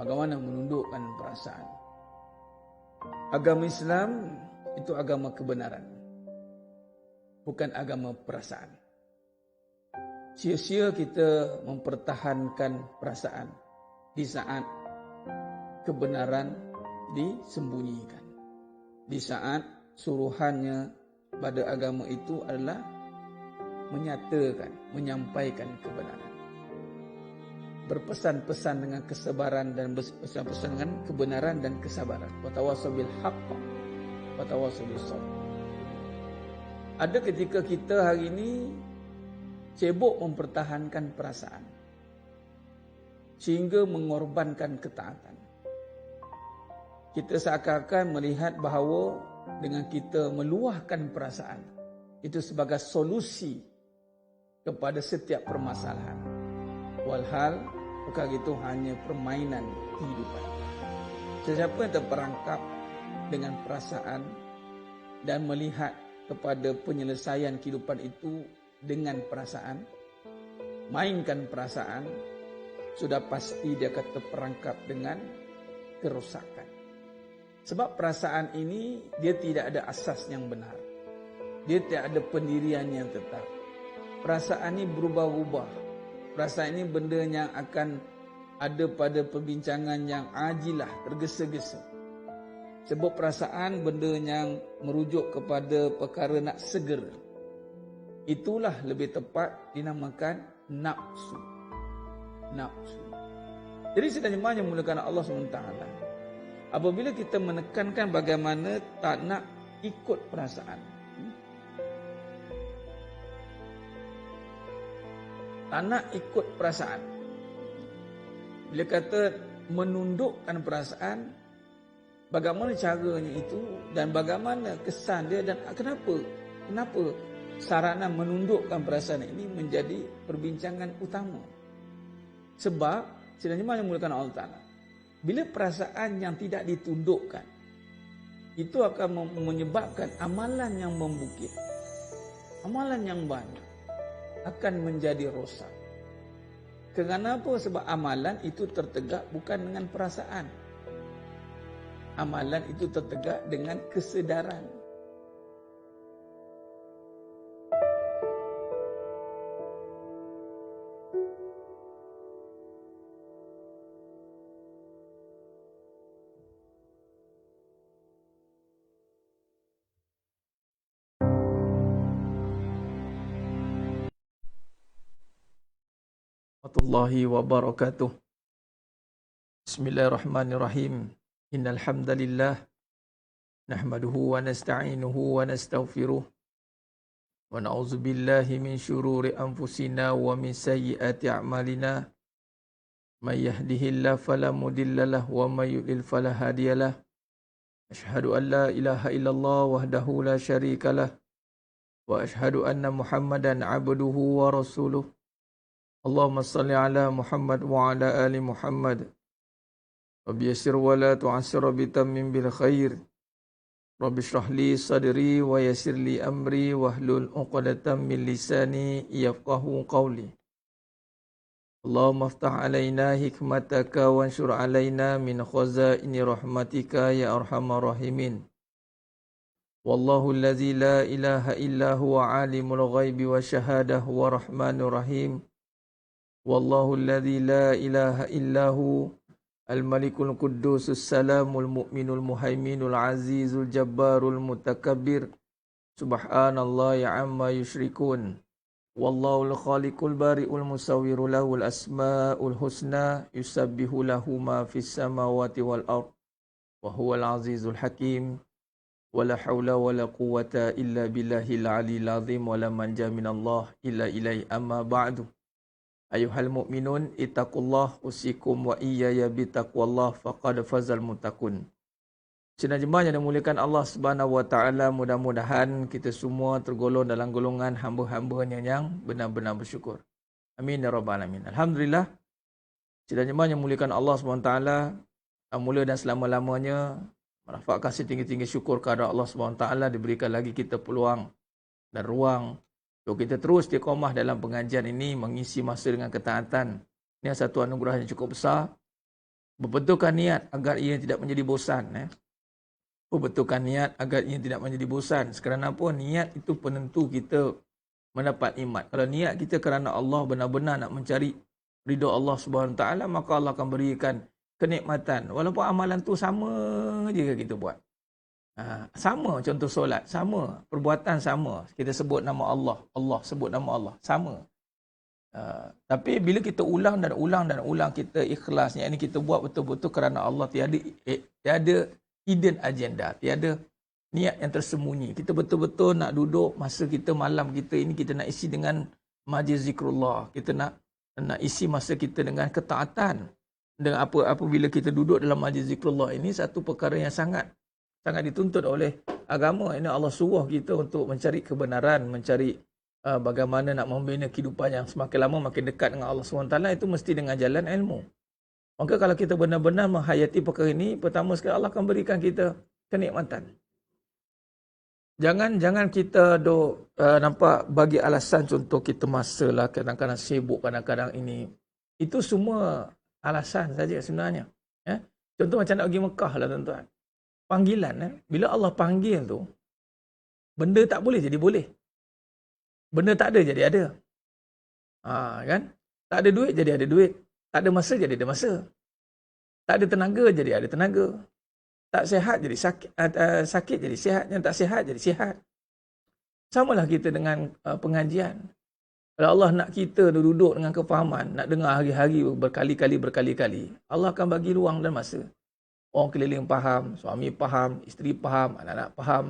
bagaimana menundukkan perasaan. Agama Islam itu agama kebenaran, bukan agama perasaan. Sia-sia kita mempertahankan perasaan di saat kebenaran disembunyikan, di saat suruhannya pada agama itu adalah menyatakan, menyampaikan kebenaran, berpesan-pesan dengan kesabaran dan berpesan-pesan dengan kebenaran dan kesabaran. Watawassaw bil haqq watawassaw bis sabr. Ada ketika kita hari ini sibuk mempertahankan perasaan sehingga mengorbankan ketaatan. Kita seakan-akan melihat bahawa dengan kita meluahkan perasaan itu sebagai solusi kepada setiap permasalahan. Walhal bukan itu hanya permainan kehidupan. Sesiapa yang terperangkap dengan perasaan dan melihat kepada penyelesaian kehidupan itu dengan perasaan, mainkan perasaan, sudah pasti dia akan terperangkap dengan kerosakan. Sebab perasaan ini dia tidak ada asas yang benar. Dia tidak ada pendirian yang tetap. Perasaan ini berubah-ubah. Perasaan ini benda yang akan ada pada perbincangan yang ajilah, tergesa-gesa. Sebab perasaan benda yang merujuk kepada perkara nak segera. Itulah lebih tepat dinamakan nafsu. Nafsu. Jadi sebenarnya mulakan Allah SWT. Apabila kita menekankan bagaimana tak nak ikut perasaan. Tak nak ikut perasaan. Bila kata menundukkan perasaan, bagaimana caranya itu dan bagaimana kesan dia dan kenapa sarana menundukkan perasaan ini menjadi perbincangan utama. Sebab sebenarnya yang mulakan Allah Ta'ala, bila perasaan yang tidak ditundukkan, itu akan menyebabkan amalan yang membukit, amalan yang banyak akan menjadi rosak. Kenapa? Sebab amalan itu tertegak bukan dengan perasaan. Amalan itu tertegak dengan kesedaran. Warahmatullahi wabarakatuh. Bismillahirrahmanirrahim. Innal hamdalillah nahmaduhu wa nasta'inuhu wa nastaghfiruh wa na'udzu billahi min syururi anfusina wa min sayyiati a'malina. May yahdihillahu fala mudhillalah wa may yudlil fala hadiyalah. Asyhadu an la ilaha illallah wahdahu la syarikalah wa asyhadu anna Muhammadan 'abduhu wa rasuluh. Allahumma salli ala Muhammad wa ala ali Muhammad. Rabbi yassir wa la tu'assir bitammin bil khair. Rabbi shrah li sadri wa yassir li amri wahlul 'uqdatam min lisani yafqahu qawli. Allahumma aftah alaina hikmataka wanshur alaina min khazaini rahmatika ya arhamar rahimin. Wallahu allazi la ilaha illa huwa alimul ghaibi wa syahadah wa rahmanur rahim. Wallahu alladhi la ilaha illahu al-malikul quddusus salamul mu'minul muhaiminul azizul jabbarul mutakabbir. Subhanallah ya amma yushrikun. Wallahu al-khaliqul bari'ul musawwiru lahul asma'ul husna yusabbihu lahu ma fis samawati wal ard wa huwal azizul hakim. Wala hawla wala quwwata illa billahil aliyil azim wala manja minallah illa ilaihi amma ba'du. Ayuhal mu'minun ittaqullah usikum wa iyaya bitaqwallah faqad fazal muttaqun. Sidang jemaah yang dimuliakan Allah Subhanahu wa taala, mudah-mudahan kita semua tergolong dalam golongan hamba-hambanya yang benar-benar bersyukur. Amin ya rabbal alamin. Alhamdulillah. Sidang jemaah yang dimuliakan Allah Subhanahu wa taala, mula dan selama-lamanya merafakkan setinggi-tinggi syukur kepada Allah Subhanahu wa taala diberikan lagi kita peluang dan ruang so, kita terus istiqamah dalam pengajian ini, mengisi masa dengan ketaatan. Ini satu anugerah yang cukup besar. Berbetulkan niat agar ia tidak menjadi bosan. Berbetulkan niat agar ia tidak menjadi bosan. Kerana apa? Niat itu penentu kita mendapat nikmat. Kalau niat kita kerana Allah benar-benar nak mencari ridha Allah Subhanahu Taala, maka Allah akan berikan kenikmatan. Walaupun amalan tu sama je kita buat. Sama contoh solat, sama. Perbuatan sama. Kita sebut nama Allah. Allah sebut nama Allah. Sama. Tapi bila kita ulang dan ulang dan ulang, kita ikhlas. Yang ini kita buat betul-betul kerana Allah. Tiada hidden agenda. Tiada niat yang tersembunyi. Kita betul-betul nak duduk masa kita malam kita ini, kita nak isi dengan majlis zikrullah. Kita nak isi masa kita dengan ketaatan. Dengan apabila kita duduk dalam majlis zikrullah ini, satu perkara yang sangat dituntut oleh agama. Ini Allah suruh kita untuk mencari kebenaran, mencari bagaimana nak membina kehidupan yang semakin lama makin dekat dengan Allah SWT. Itu mesti dengan jalan ilmu. Maka kalau kita benar-benar menghayati perkara ini, pertama sekali Allah akan berikan kita kenikmatan. Jangan kita nampak bagi alasan, contoh kita masalah, kadang-kadang sibuk, kadang-kadang ini. Itu semua alasan saja sebenarnya. Contoh macam nak pergi Mekah lah tuan-tuan. Panggilan. Bila Allah panggil tu, benda tak boleh jadi boleh. Benda tak ada jadi ada. Kan? Tak ada duit jadi ada duit. Tak ada masa jadi ada masa. Tak ada tenaga jadi ada tenaga. Tak sihat jadi sakit jadi sihat. Yang tak sihat jadi sihat. Samalah kita dengan pengajian. Kalau Allah nak kita duduk dengan kefahaman, nak dengar hari-hari berkali-kali, Allah akan bagi ruang dan masa. Orang keliling faham, suami faham, isteri faham, anak-anak faham.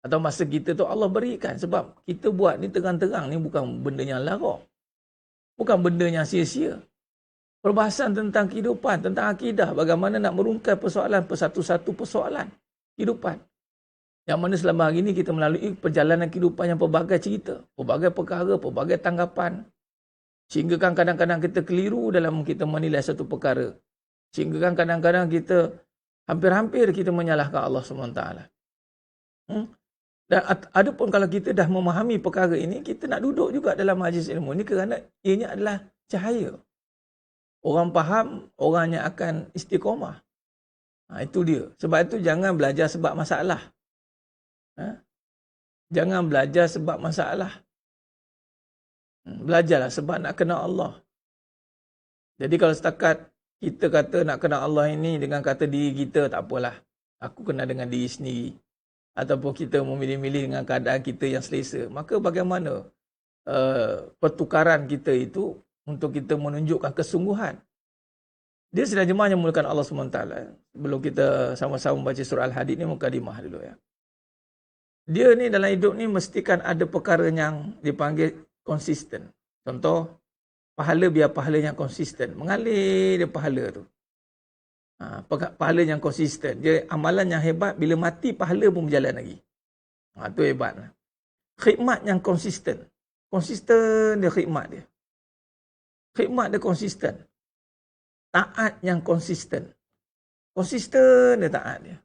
Atau masa kita tu Allah berikan. Sebab kita buat ni terang-terang ni bukan benda yang larak. Bukan benda yang sia-sia. Perbahasan tentang kehidupan, tentang akidah, bagaimana nak merungkai persoalan persatu-satu persoalan kehidupan. Yang mana selama hari ini kita melalui perjalanan kehidupan yang pelbagai cerita, pelbagai perkara, pelbagai tanggapan. Sehingga kan kadang-kadang kita keliru dalam kita menilai satu perkara. Sehingga kan kadang-kadang kita hampir-hampir kita menyalahkan Allah SWT. Dan adapun kalau kita dah memahami perkara ini, kita nak duduk juga dalam majlis ilmu ini kerana ianya adalah cahaya. Orang faham, orangnya akan istiqamah. Itu dia. Sebab itu jangan belajar sebab masalah. Jangan belajar sebab masalah. Belajarlah sebab nak kenal Allah. Jadi kalau setakat kita kata nak kenal Allah ini dengan kata diri kita, tak apalah. Aku kenal dengan diri sendiri. Ataupun kita memilih-milih dengan keadaan kita yang selesa. Maka bagaimana pertukaran kita itu untuk kita menunjukkan kesungguhan. Dia sedang jemaah yang memulakan Allah SWT. Sebelum kita sama-sama baca surah Al-Hadid ni, mukadimah dulu ya. Dia ni dalam hidup ni mestikan ada perkara yang dipanggil konsisten. Contoh, pahala biar pahala yang konsisten. Mengalir dia pahala tu. Pahala yang konsisten. Dia amalan yang hebat, bila mati pahala pun berjalan lagi. Tu hebat. Khidmat yang konsisten. Konsisten dia khidmat dia. Khidmat dia konsisten. Taat yang konsisten. Konsisten dia taat dia.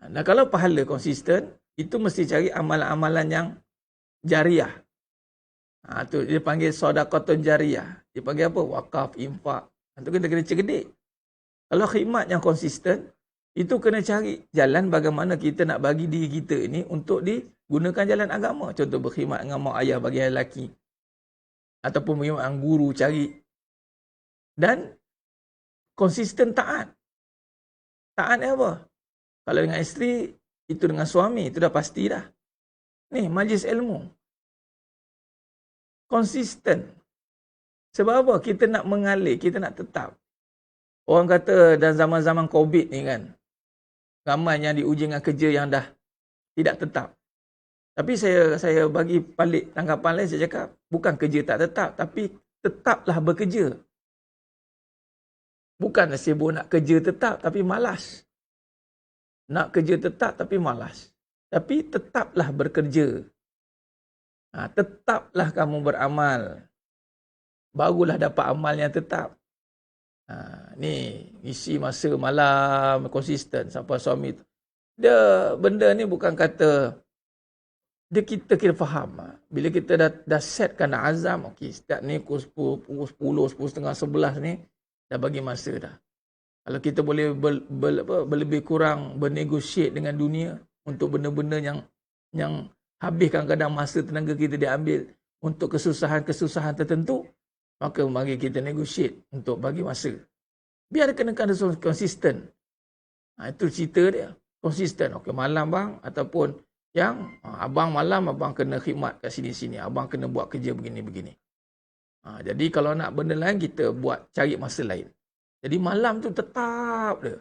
Dan kalau pahala konsisten, itu mesti cari amalan-amalan yang jariah. Tu dia panggil sedekahun jariah. Dia panggil apa? Wakaf, infak. Itu kena cerdik. Kalau khidmat yang konsisten, itu kena cari jalan bagaimana kita nak bagi diri kita ini untuk digunakan jalan agama. Contoh berkhidmat dengan mak ayah bagi lelaki. Ataupun berkhidmat dengan guru cari. Dan konsisten taat. Taat apa? Kalau dengan isteri, itu dengan suami, itu dah pasti dah. Ni, majlis ilmu. Konsisten. Sebab apa? Kita nak mengalir, kita nak tetap. Orang kata dalam zaman-zaman COVID ni kan, ramai yang diuji dengan kerja yang dah tidak tetap. Tapi saya bagi balik tanggapan lain, saya cakap, bukan kerja tak tetap, tapi tetaplah bekerja. Bukanlah sibuk nak kerja tetap, tapi malas. Nak kerja tetap, tapi malas. Tapi tetaplah bekerja. Tetaplah kamu beramal. Barulah dapat amal yang tetap. Ni, isi masa malam, konsisten sampai suami tu. Dia, benda ni bukan kata, kita kira faham. Bila kita dah setkan azam, okey, setiap ni pukul 10, 10:30, 11 ni, dah bagi masa dah. Kalau kita boleh lebih kurang bernegosiate dengan dunia untuk benda-benda yang habis kadang-kadang masa tenaga kita diambil untuk kesusahan-kesusahan tertentu, maka mari kita negotiate untuk bagi masa. Biar kena konsisten. Itu cerita dia. Konsisten. Okey, malam bang, ataupun yang abang malam, abang kena khidmat kat sini-sini. Abang kena buat kerja begini-begini. Jadi kalau nak benda lain, kita buat cari masa lain. Jadi malam tu tetap dia.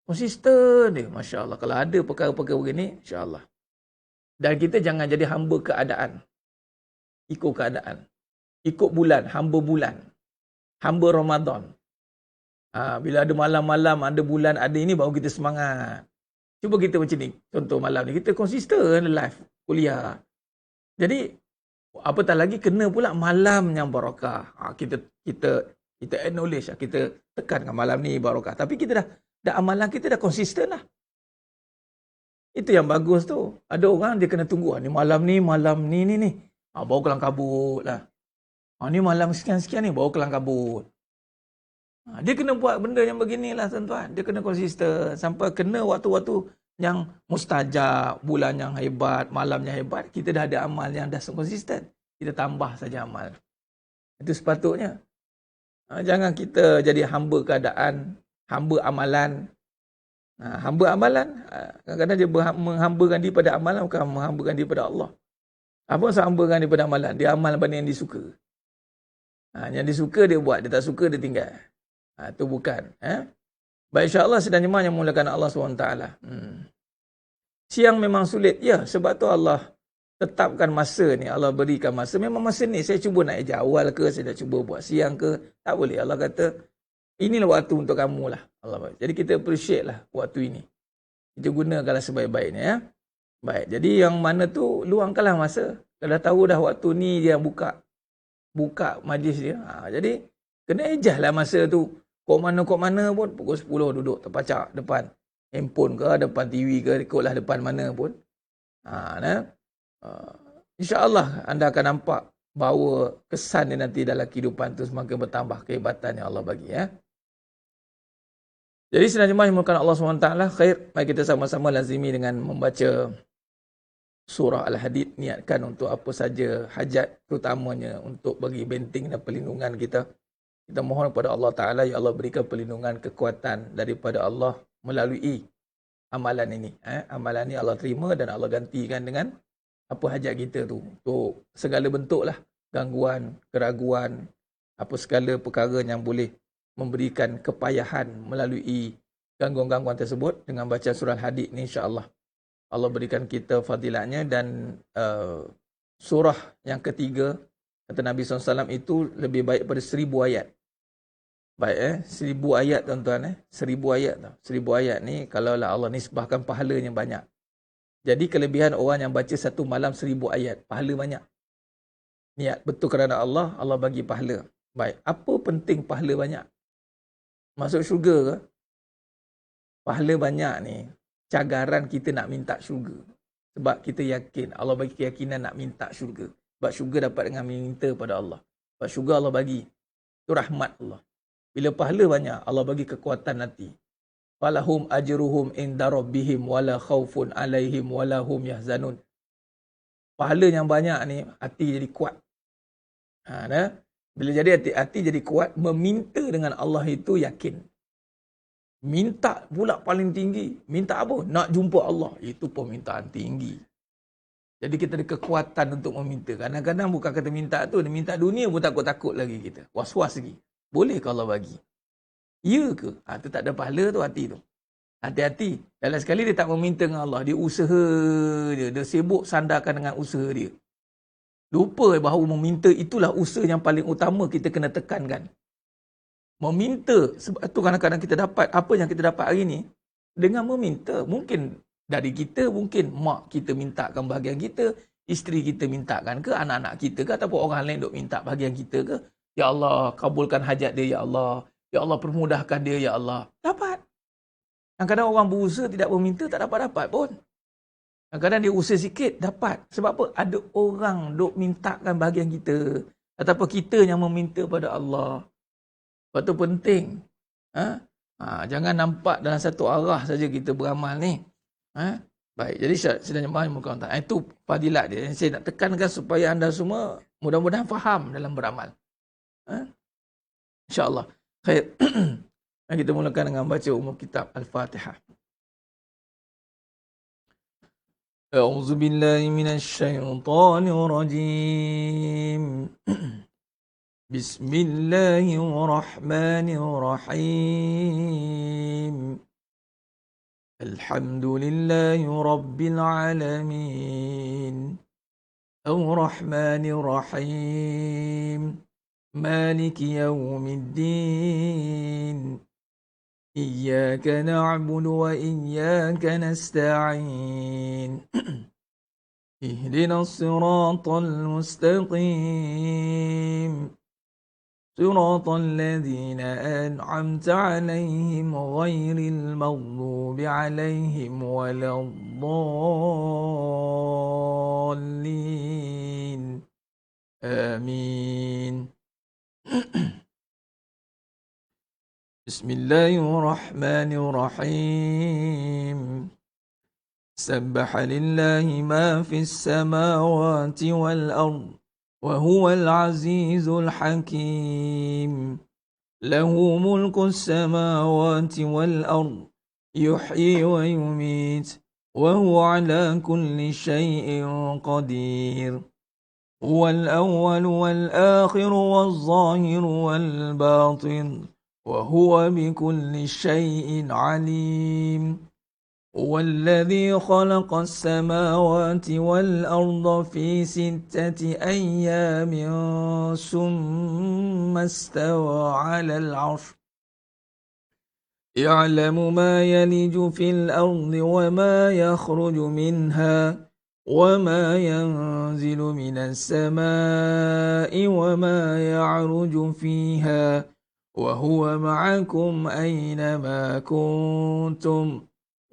Konsisten dia. Masya Allah. Kalau ada perkara-perkara begini, insya Allah. Dan kita jangan jadi hamba keadaan. Ikut keadaan. Ikut bulan. Hamba bulan. Hamba Ramadan. Bila ada malam-malam, ada bulan, ada ini, baru kita semangat. Cuba kita macam ni. Contoh malam ni, kita konsisten live kuliah. Jadi, apatah lagi kena pula malam yang barakah. Kita acknowledge, kita tekankan malam ni barakah. Tapi kita dah amalan kita dah konsisten lah. Itu yang bagus tu. Ada orang dia kena tunggu. Ni malam ni. Baru kelang kabut lah. Ni malam sekian-sekian ni, baru kelang kabut. Dia kena buat benda yang beginilah tuan-tuan. Dia kena konsisten. Sampai kena waktu-waktu yang mustajab, bulan yang hebat, malam yang hebat, kita dah ada amal yang dah konsisten. Kita tambah saja amal. Itu sepatutnya. Jangan kita jadi hamba keadaan, hamba amalan. Hamba amalan, kadang-kadang dia menghambakan diri pada amalan, bukan menghambakan diri pada Allah. Apa maksud hambakan diri pada amalan? Dia amal benda yang disuka. Yang disuka dia buat, dia tak suka dia tinggal. Itu bukan. Baik, insyaAllah sedang jemaah yang mulakan Allah SWT. Siang memang sulit. Ya, sebab tu Allah tetapkan masa ni. Allah berikan masa. Memang masa ni saya cuba nak ejak awal ke, saya nak cuba buat siang ke. Tak boleh. Allah kata, inilah waktu untuk kamu lah. Allah. Jadi kita appreciate lah waktu ini. Kita gunakanlah sebaik-baiknya. Ya. Baik, jadi yang mana tu, luangkanlah masa. Kalau tahu dah waktu ni dia buka majlis dia. Jadi, kena ejah lah masa tu. Kok mana pun, pukul 10 duduk terpacak depan handphone ke, depan TV ke, ikutlah depan mana pun. InsyaAllah anda akan nampak bahawa kesan dia nanti dalam kehidupan tu semakin bertambah kehebatan yang Allah bagi. Ya. Jadi sedang jemaah yang dimulakan Allah SWT, khair, mari kita sama-sama lazimi dengan membaca surah Al-Hadid, niatkan untuk apa saja hajat, terutamanya untuk bagi benteng dan perlindungan kita. Kita mohon kepada Allah Ta'ala, ya Allah berikan perlindungan, kekuatan daripada Allah melalui amalan ini. Amalan ini Allah terima dan Allah gantikan dengan apa hajat kita tu. Untuk segala bentuk lah, gangguan, keraguan, apa segala perkara yang boleh memberikan kepayahan melalui gangguan-gangguan tersebut. Dengan baca surah Al-Hadid ni, insyaAllah Allah berikan kita fadilatnya. Dan surah yang ketiga, kata Nabi SAW, itu lebih baik pada 1000 ayat. Baik 1000 ayat tuan-tuan 1000 ayat tau. 1000 ayat ni kalau Allah nisbahkan pahalanya banyak. Jadi kelebihan orang yang baca satu malam 1000 ayat, pahala banyak. Niat betul kerana Allah, Allah bagi pahala. Baik, apa penting pahala banyak? Masuk syurga ke? Pahala banyak ni cagaran kita nak minta syurga. Sebab kita yakin, Allah bagi keyakinan nak minta syurga. Sebab syurga dapat dengan minta pada Allah. Sebab syurga Allah bagi. Itu rahmat Allah. Bila pahala banyak, Allah bagi kekuatan hati. Falahum ajruhum inda rabbihim wala khaufun alaihim wala hum yahzanun. Pahala yang banyak ni, hati jadi kuat. Bila jadi hati jadi kuat, meminta dengan Allah itu yakin. Minta pula paling tinggi. Minta apa? Nak jumpa Allah. Itu permintaan tinggi. Jadi kita ada kekuatan untuk meminta. Kadang-kadang bukan kata minta tu, minta dunia pun takut-takut lagi kita. Was-was lagi. Boleh ke Allah bagi? Ya ke? Tu tak ada pahala tu hati tu. Hati-hati. Dalam sekali dia tak meminta dengan Allah. Dia usaha dia. Dia sibuk sandarkan dengan usaha dia. Lupa bahawa meminta itulah usaha yang paling utama kita kena tekankan. Meminta. Sebab tu kadang-kadang kita dapat apa yang kita dapat hari ni dengan meminta. Mungkin dari kita, mungkin mak kita mintakan bahagian kita, isteri kita mintakan ke, anak-anak kita ke, ataupun orang lain duk minta bahagian kita ke. Ya Allah, kabulkan hajat dia, ya Allah. Ya Allah, permudahkan dia, ya Allah. Dapat. Kadang-kadang orang berusaha tidak meminta, tak dapat-dapat pun. Kadang-kadang dia usaha sikit, dapat. Sebab apa? Ada orang duk mintakan bahagian kita. Ataupun kita yang meminta pada Allah. Sebab tu penting. Jangan nampak dalam satu arah saja kita beramal ni. Baik, jadi sedang jemaah muka Allah. Itu fadilat dia. Saya nak tekankan supaya anda semua mudah-mudahan faham dalam beramal. InsyaAllah. Khair. Kita mulakan dengan baca umum kitab Al-Fatihah. A'udzu billahi minasy syaithanir rajim. Bismillahirrahmanirrahim. Alhamdulillahi rabbil alamin. Ar-Rahmanir Rahim. Maliki yaumiddin. Iyyaka na'budu wa iyyaka nasta'in. Ihdinas siratal mustaqim. Siratal ladzina an'amta 'alaihim ghairil maghdubi 'alaihim waladdallin. Amin. Bismillahirrahmanirrahim. Sabbaha lillahi ma fis samawati wal ard wa huwal azizul hakim. Lahu mulkus samawati wal ard yuhyi wa yumit wa huwa ala kulli shay'in qadir. Huwal awwal wal akhir wal zahir wal batin وهو بكل شيء عليم. هو الذي خلق السماوات والأرض في 6 أيام ثم استوى على العرش يعلم ما يلج في الأرض وما يخرج منها وما ينزل من السماء وما يعرج فيها وهو معكم أينما كنتم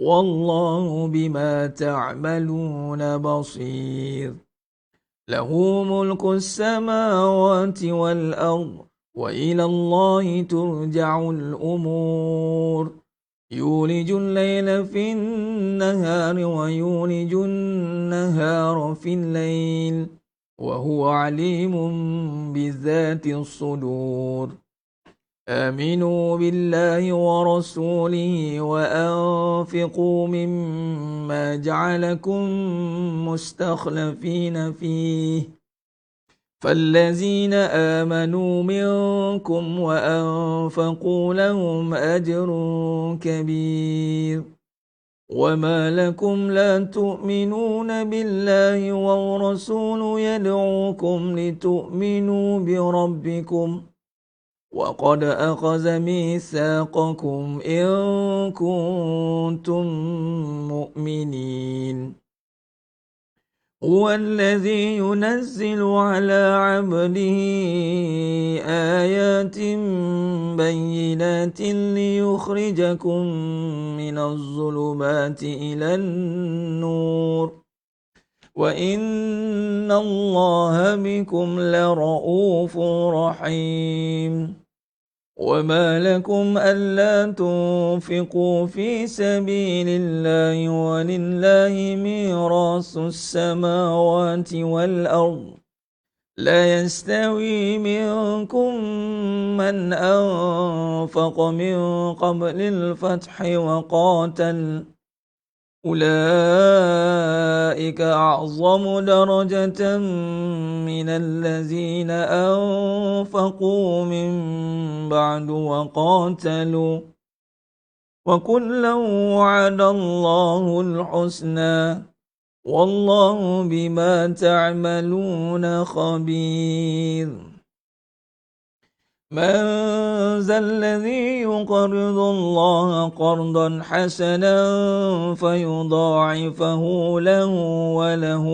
والله بما تعملون بصير. له ملك السماوات والأرض وإلى الله ترجع الأمور. يولج الليل في النهار ويولج النهار في الليل وهو عليم بذات الصدور. آمنوا بالله ورسوله وأنفقوا مما جعلكم مستخلفين فيه فالذين آمنوا منكم وأنفقوا لهم أجر كبير. وما لكم لا تؤمنون بالله والرسول يدعوكم لتؤمنوا بربكم وقد أخذ ميثاقكم إن كنتم مؤمنين. هو الذي ينزل على عبده آيات بينات ليخرجكم من الظلمات إلى النور وإن الله بكم لرؤوف رحيم. وما لكم ألا تنفقوا في سبيل الله ولله ميراث السماوات والأرض لا يستوي منكم من أنفق من قبل الفتح وقاتل أولئك أعظم درجة من الذين أنفقوا من بعد وقاتلوا وكلا وعد الله الحسنى والله بما تعملون خبير. من ذا الذي يقرض الله قرضا حسنا فيضاعفه له وله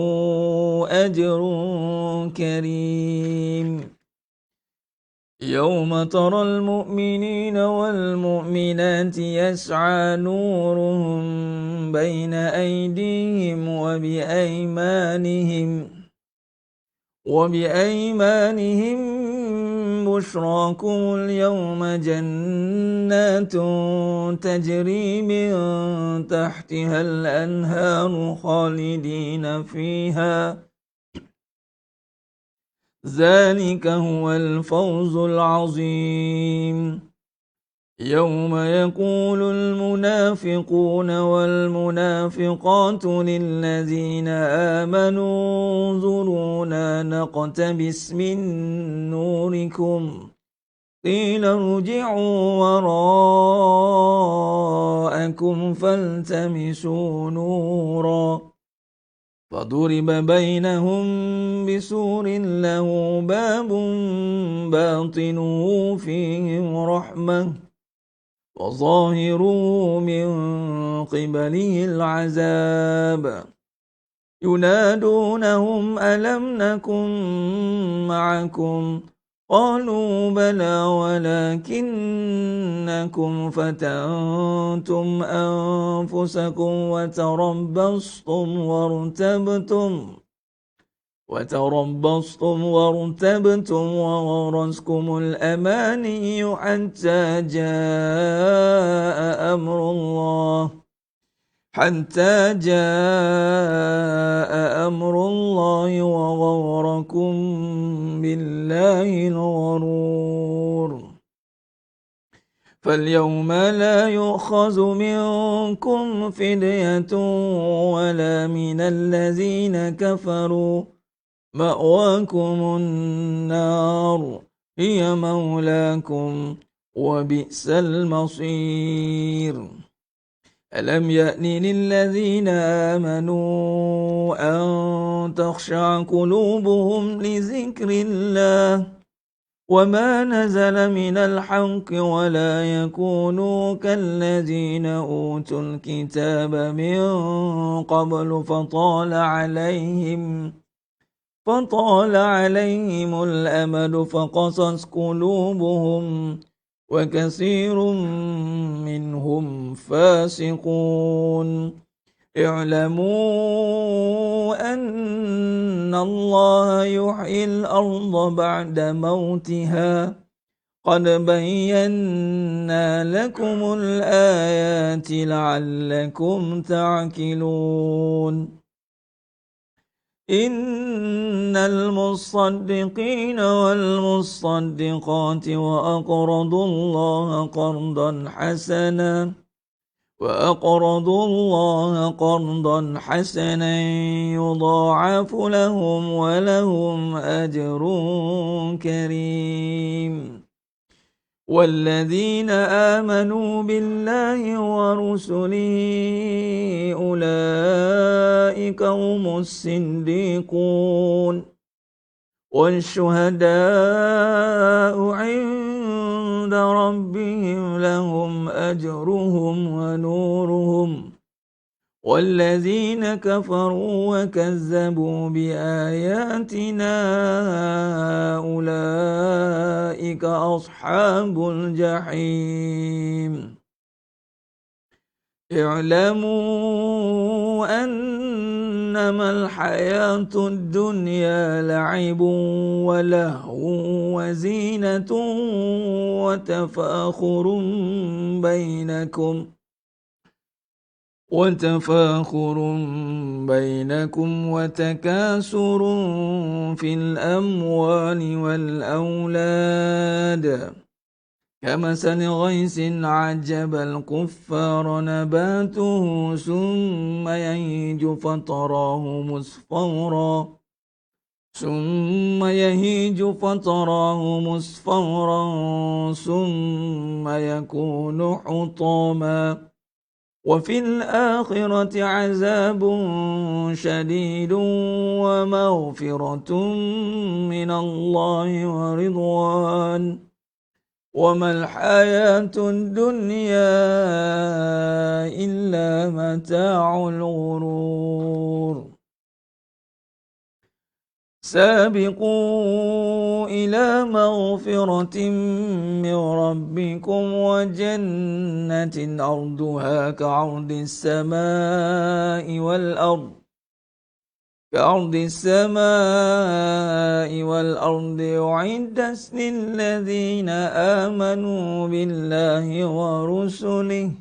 أجر كريم. يوم ترى المؤمنين والمؤمنات يسعى نورهم بين أيديهم وبأيمانهم بشراكم اليوم جنات تجري من تحتها الأنهار خالدين فيها ذلك هو الفوز العظيم يوم يقول المنافقون والمنافقات للذين آمنوا انظرونا نقتبس من نوركم قيل ارجعوا وراءكم فالتمسوا نورا فضرب بينهم بسور له باب باطنه فيه رحمة وظاهره من قبله العذاب ينادونهم ألم نكن معكم قالوا بلى ولكنكم فتنتم أنفسكم وتربصتم وارتبتم وغرسكم الأماني حتى جاء أمر الله وغركم بالله الغرور فاليوم لا يؤخذ منكم فدية ولا من الذين كفروا مأواكم النار هي مولاكم وبئس المصير ألم يأن للذين آمنوا أن تخشع قلوبهم لذكر الله وما نزل من الحق ولا يكونوا كالذين أوتوا الكتاب من قبل فطال عليهم الأمد فقست قلوبهم وكثير منهم فاسقون اعلموا أن الله يحيي الأرض بعد موتها قد بينا لكم الآيات لعلكم تعقلون إن المصدقين والمصدقات وأقرضوا الله قرضا حسنا يضاعف لهم ولهم أجر كريم والذين آمنوا بالله ورسله أولئك هم الصديقون والشهداء عند ربهم لهم أجرهم ونورهم والذين كفروا وكذبوا بآياتنا أولئك أصحاب الجحيم اعلموا أنما الحياة الدنيا لعب ولهو وزينة وتفاخر بينكم وتكاثر في الأموال والأولاد كمثل غيث عجب الكفار نباته ثم يهيج فتراه مصفرا ثم يكون حطاما وفي الآخرة عذاب شديد ومغفرة من الله ورضوان وما الحياة الدنيا إلا متاع الغرور سابقوا إلى مغفرة من ربكم وجنة أرضها كعرض السماء والأرض كأرض السماء والأرض أعدت للذين آمنوا بالله ورسله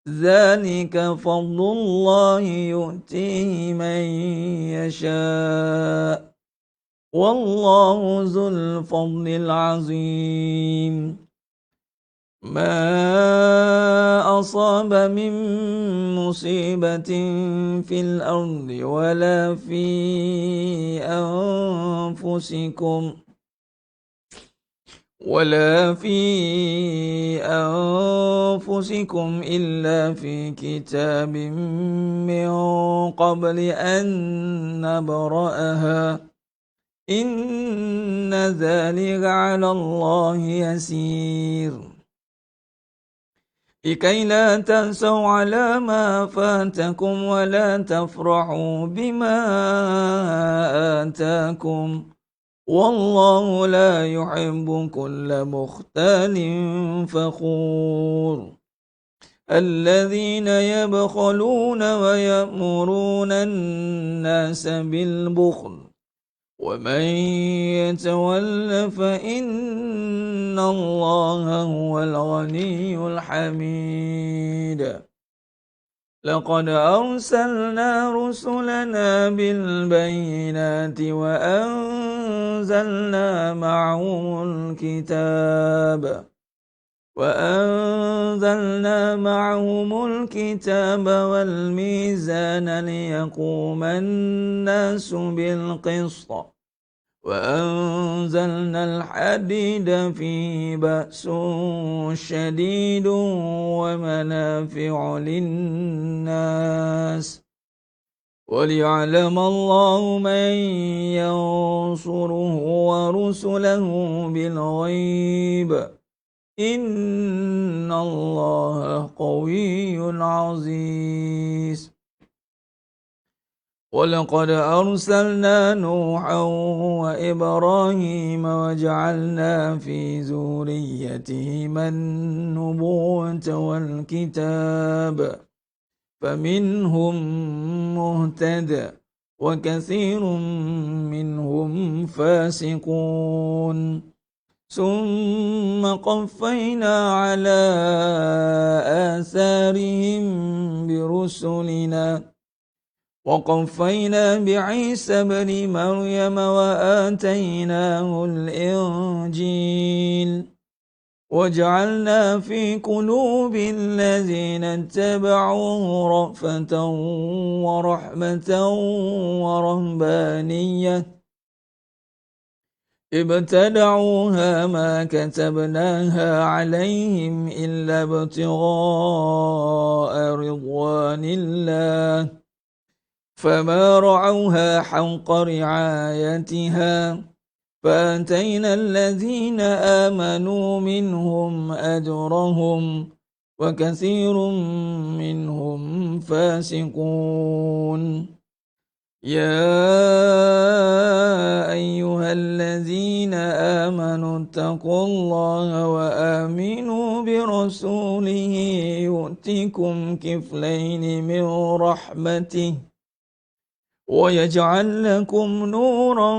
ذلك فضل الله يؤتيه من يشاء والله ذو الفضل العظيم ما أصاب من مصيبة في الأرض ولا في أنفسكم إلا في كتاب من قبل أن نبرأها إن ذلك على الله يسير لكي لا تأسوا على ما فاتكم ولا تفرحوا بما آتاكم والله لا يحب كل مختال فخور الذين يبخلون ويأمرون الناس بالبخل ومن يتول فإن الله هو الغني الحميد لقد أرسلنا رسلنا بالبينات وأنزلنا معهم الكتاب والميزان ليقوم الناس بالقسط وأنزلنا الحديد فيه بأس شديد ومنافع للناس وليعلم الله من ينصره ورسله بالغيب إن الله قوي عزيز ولقد أرسلنا نوحا وإبراهيم وجعلنا في ذريتهما النبوة والكتاب فمنهم مهتد وكثير منهم فاسقون ثم قفينا على آثارهم برسلنا وقفينا بعيسى بن مريم وآتيناه الإنجيل وجعلنا في قلوب الذين اتبعوه رأفة ورحمة ورهبانية ابتدعوها ما كتبناها عليهم إلا ابتغاء رضوان الله فما رعوها حق رعايتها فآتينا الذين آمنوا منهم أجرهم وكثير منهم فاسقون يا أيها الذين آمنوا اتقوا الله وآمنوا برسوله يؤتكم كفلين من رحمته ويجعل لكم نورا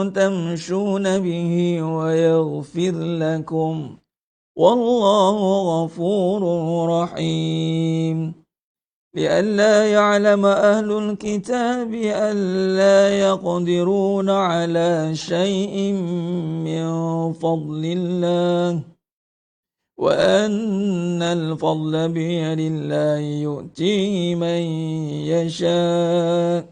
تمشون به ويغفر لكم والله غفور رحيم لئلا يعلم أهل الكتاب ألا يقدرون على شيء من فضل الله وأن الفضل بيد الله يؤتيه من يشاء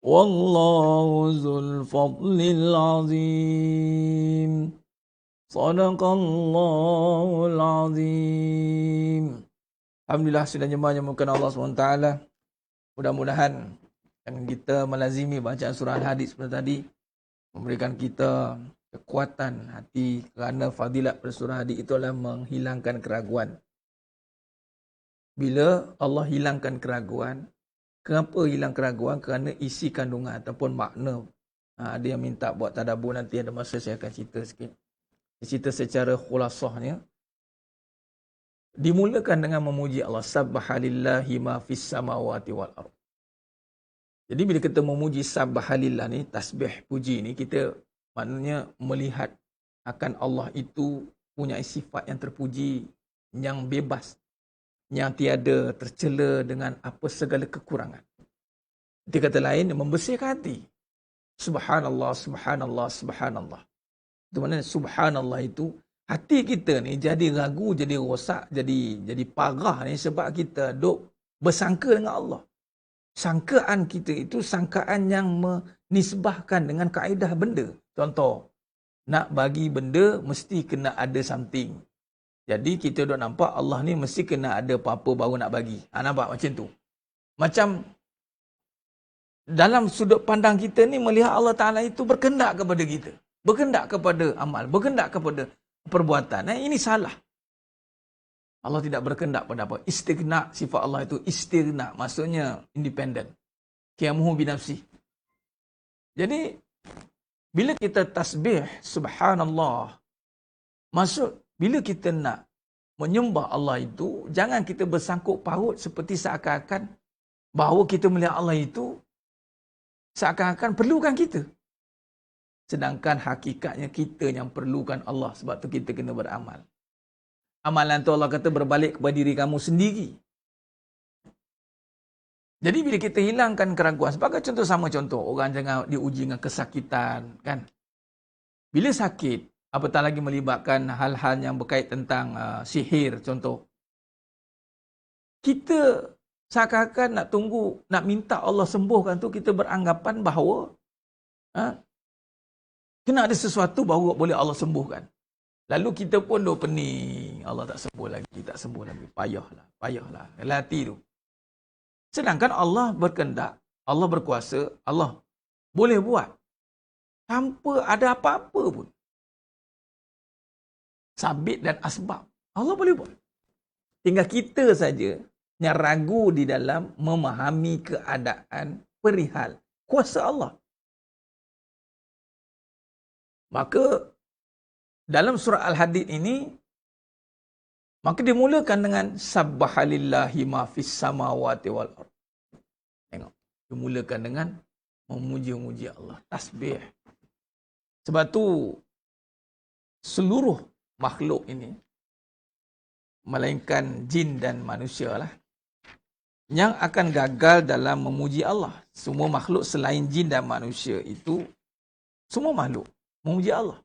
والله ذو الفضل العظيم صدق الله العظيم. Alhamdulillah, sudah jemaah yang dimuliakan Allah SWT. Mudah-mudahan kita melazimi bacaan surah Al-Hadid seperti tadi memberikan kita kekuatan hati, kerana fadilat pada surah Hadid itu adalah menghilangkan keraguan. Bila Allah hilangkan keraguan, kenapa hilang keraguan? Kerana isi kandungan ataupun makna. Ada yang minta buat tadabbur, nanti ada masa saya akan cerita sikit. Cerita secara khulasahnya. Dimulakan dengan memuji Allah. Subhalillahi ma fis samawati wal ardh. Jadi bila kita memuji subhanallah ni, tasbih puji ni, kita maknanya melihat akan Allah itu punya sifat yang terpuji, yang bebas, yang tiada tercela dengan apa segala kekurangan. Di kata lain, membersihkan hati. Subhanallah, subhanallah, subhanallah. Itu maknanya subhanallah itu, hati kita ni jadi ragu, jadi rosak, jadi parah ni sebab kita duk bersangka dengan Allah. Sangkaan kita itu sangkaan yang menisbahkan dengan kaedah benda. Contoh, nak bagi benda mesti kena ada something. Jadi kita duk nampak Allah ni mesti kena ada apa-apa baru nak bagi. Nampak macam tu. Macam dalam sudut pandang kita ni melihat Allah Ta'ala itu berkendak kepada kita. Berkendak kepada amal. Berkendak kepada perbuatan. Ini salah. Allah tidak berkendak pada apa. Istighna, sifat Allah itu istighna. Maksudnya independent. Qiyamuhu binafsi. Jadi, bila kita tasbih, subhanallah. Maksud, bila kita nak menyembah Allah itu, jangan kita bersangkut paut seperti seakan-akan bahawa kita melihat Allah itu seakan-akan perlukan kita. Sedangkan hakikatnya kita yang perlukan Allah. Sebab tu kita kena beramal. Amalan tu Allah kata berbalik kepada diri kamu sendiri. Jadi bila kita hilangkan keraguan, sebagai contoh sama contoh, orang jangan diuji dengan kesakitan, kan? Bila sakit, apatah lagi melibatkan hal-hal yang berkait tentang sihir, contoh. Kita seakan-akan nak tunggu, nak minta Allah sembuhkan tu, kita beranggapan bahawa kena ada sesuatu baru boleh Allah sembuhkan. Lalu kita pun duk pening. Allah tak sembuh lagi, tak sembuh lagi. Payahlah. Hati tu. Sedangkan Allah berkendak, Allah berkuasa, Allah boleh buat. Tanpa ada apa-apa pun. Sabit dan asbab. Allah boleh buat. Tinggal kita saja yang ragu di dalam memahami keadaan perihal kuasa Allah. Maka dalam surah Al-Hadid ini, maka dimulakan dengan Sabbahalillahi ma fis samawati wal ardh. Tengok, dimulakan dengan memuji-muji Allah, tasbih. Sebab tu seluruh makhluk ini, melainkan jin dan manusia lah, yang akan gagal dalam memuji Allah. Semua makhluk selain jin dan manusia itu, semua makhluk memuji Allah.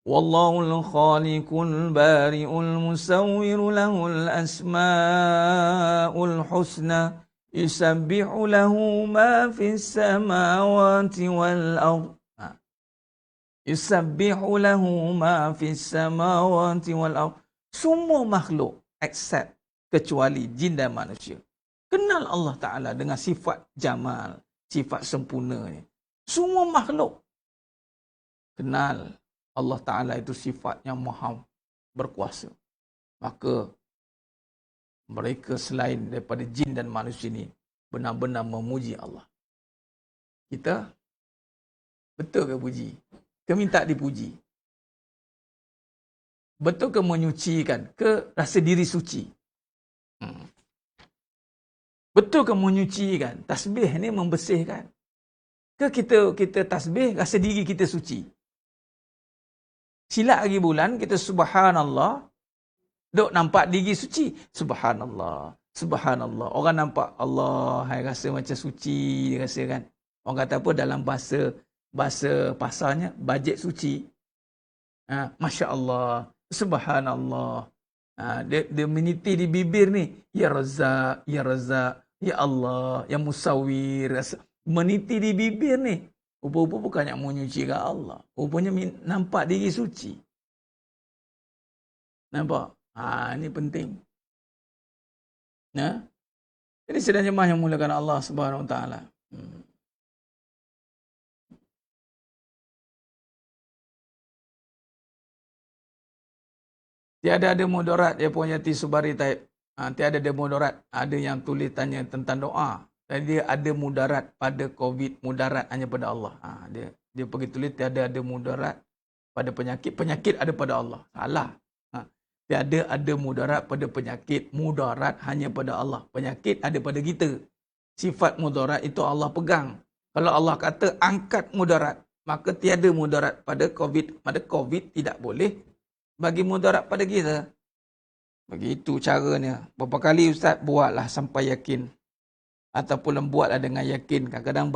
Wallahul khaliqul bari'ul musawwiru lahul asma'ul husna yusabbihu lahu ma fis samawati wal ardh. Yusabbihu lahu ma fis samawati wal ardh. Semua makhluk except kecuali jin dan manusia kenal Allah Ta'ala dengan sifat jamal, sifat sempurnanya. Semua makhluk kenal Allah Ta'ala itu sifat yang maha berkuasa. Maka mereka selain daripada jin dan manusia ini benar-benar memuji Allah. Kita betul ke puji? Ke minta dipuji? Betul ke menyucikan? Ke rasa diri suci? Betul ke menyucikan? Tasbih ni membersihkan. Ke kita tasbih rasa diri kita suci? Silat hari bulan, kita subhanallah, duk nampak diri suci. Subhanallah, subhanallah. Orang nampak Allah, rasa macam suci, dia rasa kan. Orang kata apa dalam bahasa pasarnya, bajet suci. Masya Allah, subhanallah. Dia meniti di bibir ni, ya Razak, ya Razak, ya Allah, ya Musawwir. Meniti di bibir ni. Rupa-rupa bukan yang menyucikan Allah. Rupanya nampak diri suci. Nampak? Ini penting. Jadi sedang jemaah yang mulakan Allah Subhanahu Wa Taala. Tiada ada mudarat, dia punya Yati Subari Taib. Tiada ada mudarat. Ada yang tulis tanya tentang doa. Jadi dia ada mudarat pada COVID, mudarat hanya pada Allah. Dia pergi tulis tiada ada mudarat pada penyakit, penyakit ada pada Allah. Salah. Tiada ada mudarat pada penyakit, mudarat hanya pada Allah. Penyakit ada pada kita. Sifat mudarat itu Allah pegang. Kalau Allah kata angkat mudarat, maka tiada mudarat pada COVID. Pada COVID tidak boleh bagi mudarat pada kita. Begitu caranya. Berapa kali Ustaz buatlah sampai yakin. Ataupun buatlah dengan yakin. Kadang-kadang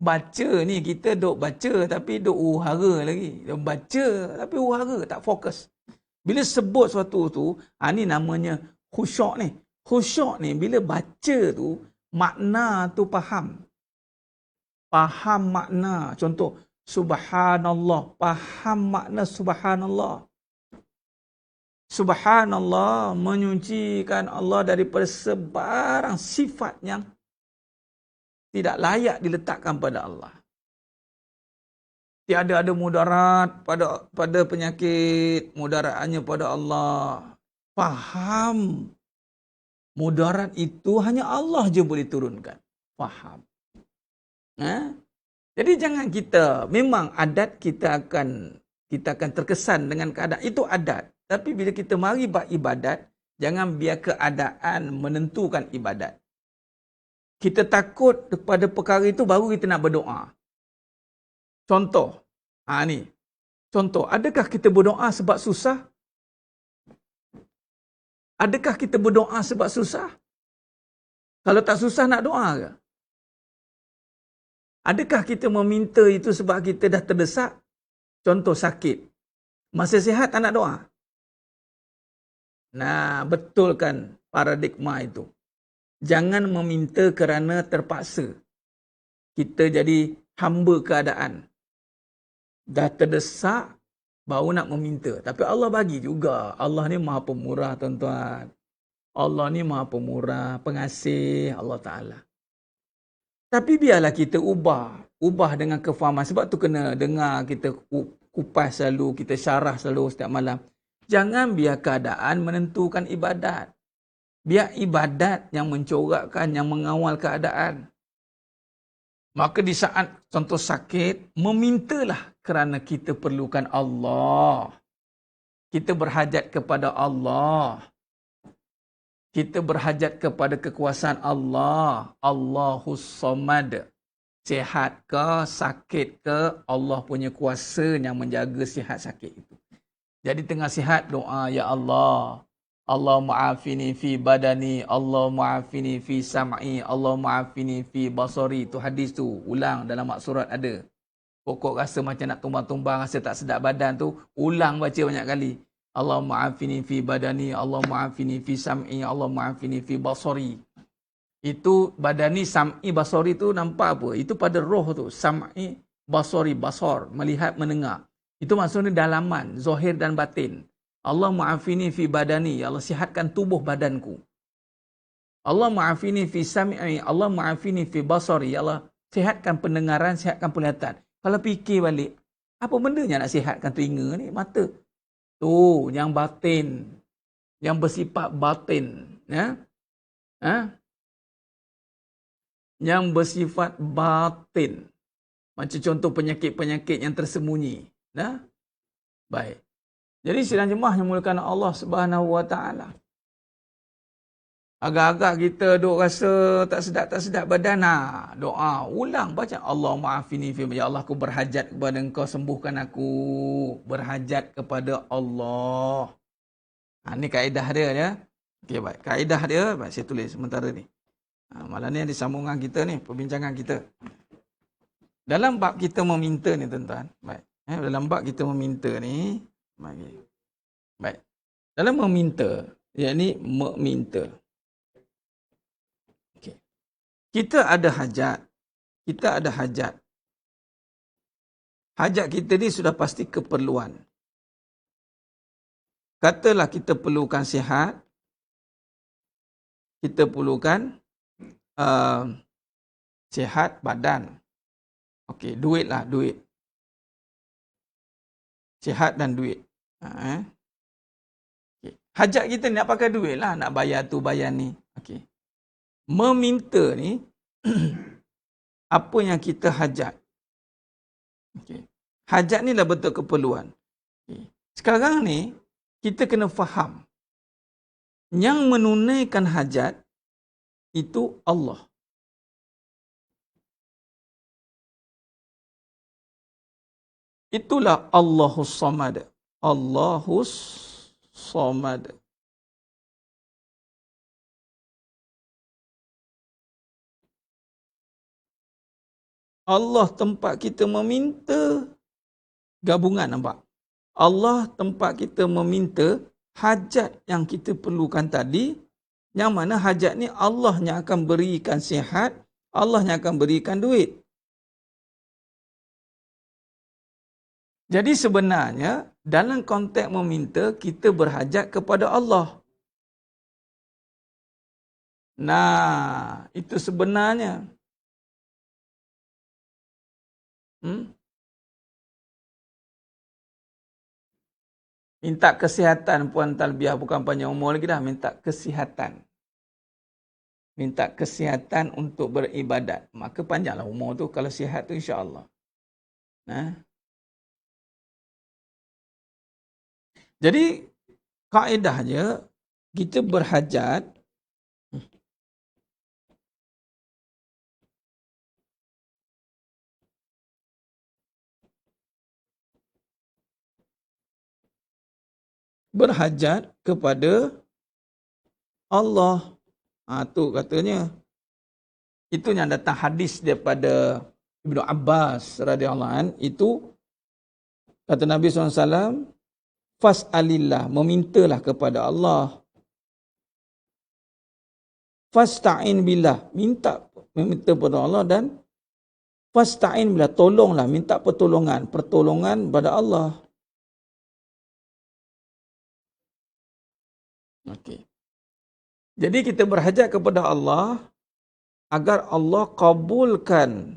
baca ni kita duk baca tapi duk uhara lagi. Duk baca tapi uhara, tak fokus. Bila sebut suatu tu, ni namanya khusyuk ni. Khusyuk ni bila baca tu, makna tu faham. Faham makna. Contoh, subhanallah. Faham makna subhanallah. Subhanallah menyucikan Allah daripada sebarang sifat yang tidak layak diletakkan pada Allah. Tiada ada mudarat pada penyakit, mudaratnya pada Allah. Faham. Mudarat itu hanya Allah je boleh turunkan. Faham. Jadi jangan kita, memang adat kita akan terkesan dengan keadaan. Itu adat. Tapi bila kita mari beribadat, jangan biar keadaan menentukan ibadat. Kita takut pada perkara itu baru kita nak berdoa. Contoh. Ni. Contoh, adakah kita berdoa sebab susah? Adakah kita berdoa sebab susah? Kalau tak susah nak doa ke? Adakah kita meminta itu sebab kita dah terdesak? Contoh sakit. Masa sihat tak nak doa? Nah, betulkan paradigma itu. Jangan meminta kerana terpaksa. Kita jadi hamba keadaan. Dah terdesak, baru nak meminta. Tapi Allah bagi juga. Allah ni maha pemurah, tuan-tuan. Allah ni maha pemurah, pengasih Allah Ta'ala. Tapi biarlah kita ubah dengan kefahaman. Sebab tu kena dengar kita kupas selalu, kita syarah selalu setiap malam. Jangan biar keadaan menentukan ibadat. Biar ibadat yang mencorakkan, yang mengawal keadaan. Maka di saat contoh sakit, memintalah kerana kita perlukan Allah. Kita berhajat kepada Allah. Kita berhajat kepada kekuasaan Allah. Allahus Samad. Sihat ke, sakit ke, Allah punya kuasa yang menjaga sihat sakit itu. Jadi tengah sihat doa, Ya Allah. Allah ma'afini fi badani. Allah ma'afini fi sam'i. Allah ma'afini fi basari. Itu hadis tu. Ulang dalam mak surat ada. Pokok rasa macam nak tumbang-tumbang, rasa tak sedap badan tu. Ulang baca banyak kali. Allah ma'afini fi badani. Allah ma'afini fi sam'i. Allah ma'afini fi basari. Itu badani, sam'i, basari tu nampak apa? Itu pada roh tu. Sam'i, basari, basar. Melihat, mendengar. Itu maksudnya dalaman, zahir dan batin. Allah ma'afini fi badani. Ya Allah sihatkan tubuh badanku. Allah ma'afini fi sam'i. Allah ma'afini fi basari. Ya Allah sihatkan pendengaran, sihatkan penglihatan. Kalau fikir balik, apa benda yang nak sihatkan telinga ni? Mata. Tu, yang batin. Yang bersifat batin. Ya? Yang bersifat batin. Macam contoh penyakit-penyakit yang tersembunyi. Baik. Jadi sidang jemaah yang mulakan Allah Subhanahu Wa Taala. Agak-agak kita duk rasa tak sedap badan, doa, ulang baca Allah ma'afini fi, ya Allah aku berhajat kepada Engkau, sembuhkan aku, berhajat kepada Allah. Ni kaedah dia ya. Okey baik. Kaedah dia baik saya tulis sementara ni. Malam ni ada sambungan kita ni, perbincangan kita. Dalam bab kita meminta ni tuan-tuan. Baik. Dalam bab kita meminta ni, baik. Dalam meminta, yakni meminta. Okey. Kita ada hajat. Hajat kita ni sudah pasti keperluan. Katalah kita perlukan sihat. Kita perlukan sihat badan. Okey, duit. Sihat dan duit. Okay. Hajat kita ni nak pakai duit lah. Nak bayar tu, bayar ni. Okay. Meminta ni, apa yang kita hajat. Okay. Hajat ni lah betul keperluan. Okay. Sekarang ni, kita kena faham. Yang menunaikan hajat, itu Allah. Itulah Allahus Samad. Allahus Samad. Allah tempat kita meminta gabungan, nampak? Allah tempat kita meminta hajat yang kita perlukan tadi, yang mana hajat ni Allah yang akan berikan sihat, Allah yang akan berikan duit. Jadi sebenarnya dalam konteks meminta, kita berhajat kepada Allah. Nah, itu sebenarnya. Minta kesihatan, Puan Talbiah, bukan panjang umur lagi dah. Minta kesihatan. Minta kesihatan untuk beribadat. Maka panjanglah umur tu kalau sihat tu, insya-Allah. Nah. Jadi kaedahnya kita berhajat kepada Allah. Tu katanya. Itu yang datang hadis daripada Ibnu Abbas radhiyallahu an, itu kata Nabi SAW, fas'alillah, memintalah kepada Allah. Fasta'in billah, meminta kepada Allah, dan fasta'in billah, tolonglah, minta pertolongan pada Allah. Okey. Jadi kita berhajat kepada Allah agar Allah kabulkan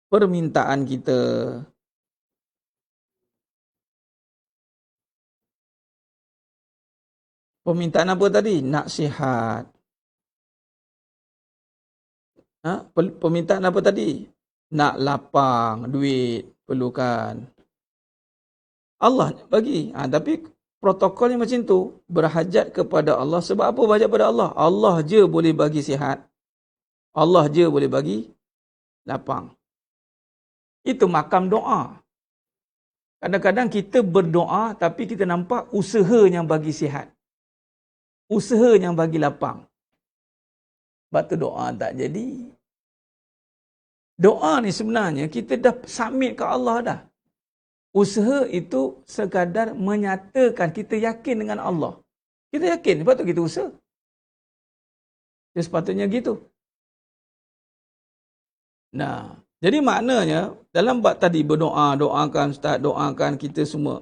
permintaan kita. Permintaan apa tadi? Nak sihat. Permintaan apa tadi? Nak lapang, duit, perlukan. Allah bagi. Tapi protokolnya macam tu. Berhajat kepada Allah. Sebab apa berhajat kepada Allah? Allah je boleh bagi sihat. Allah je boleh bagi lapang. Itu makam doa. Kadang-kadang kita berdoa tapi kita nampak usaha yang bagi sihat. Usaha yang bagi lapang. Sebab tu doa tak jadi. Doa ni sebenarnya kita dah submit ke Allah dah. Usaha itu sekadar menyatakan kita yakin dengan Allah. Kita yakin, sebab tu kita usaha. Dia sepatutnya gitu. Nah, jadi maknanya dalam bab tadi berdoa, doakan Ustaz, doakan kita semua.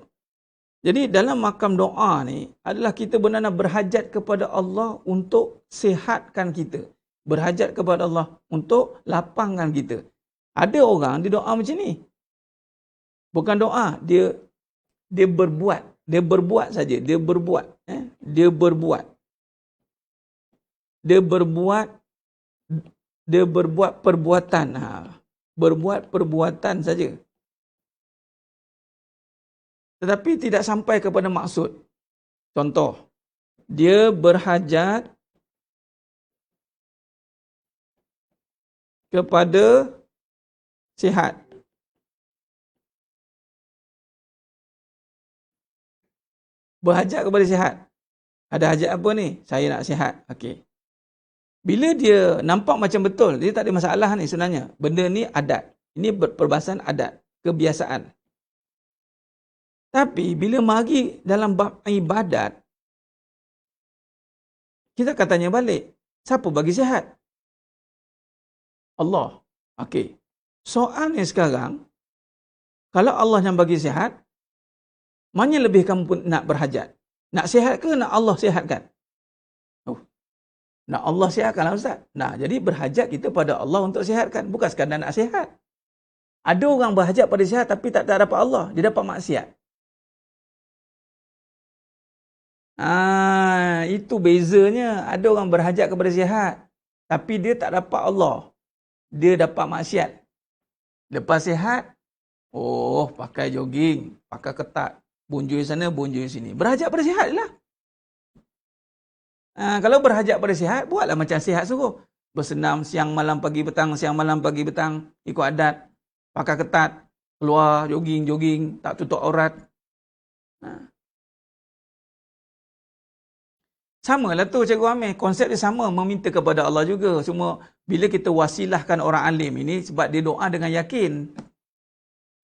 Jadi dalam makam doa ni adalah kita benar-benar berhajat kepada Allah untuk sihatkan kita. Berhajat kepada Allah untuk lapangkan kita. Ada orang dia doa macam ni. Bukan doa, dia berbuat. Dia berbuat saja, dia berbuat. Dia berbuat. Dia berbuat perbuatan. Berbuat perbuatan saja. Tetapi tidak sampai kepada maksud. Contoh, dia berhajat kepada sihat. Berhajat kepada sihat. Ada hajat apa ni? Saya nak sihat. Okey. Bila dia nampak macam betul, dia tak ada masalah ni sebenarnya. Benda ni adat. Ini perbahasan adat, kebiasaan. Tapi bila mari dalam bab ibadat, kita akan tanya balik, siapa bagi sihat? Allah. Okey. Soalnya sekarang, kalau Allah yang bagi sihat, mana lebih kamu nak berhajat? Nak sihat ke nak Allah sihatkan? Nak Allah sihatkan lah Ustaz. Nah, jadi berhajat kita pada Allah untuk sihatkan. Bukan sekadar nak sihat. Ada orang berhajat pada sihat tapi tak dapat Allah. Dia dapat maksiat. Itu bezanya. Ada orang berhajat kepada sihat tapi dia tak dapat Allah. Dia dapat maksiat. Lepas sihat, pakai jogging, pakai ketat, bunjui sana, bunjui sini. Berhajat pada sihat je lah. Kalau berhajat pada sihat, buatlah macam sihat suruh. Bersenam siang malam pagi petang, siang malam pagi petang, ikut adat. pakai ketat, keluar jogging, tak tutup aurat. Sama lah tu Cikgu Amir, konsep dia sama, meminta kepada Allah juga. Cuma bila kita wasilahkan orang alim ini sebab dia doa dengan yakin.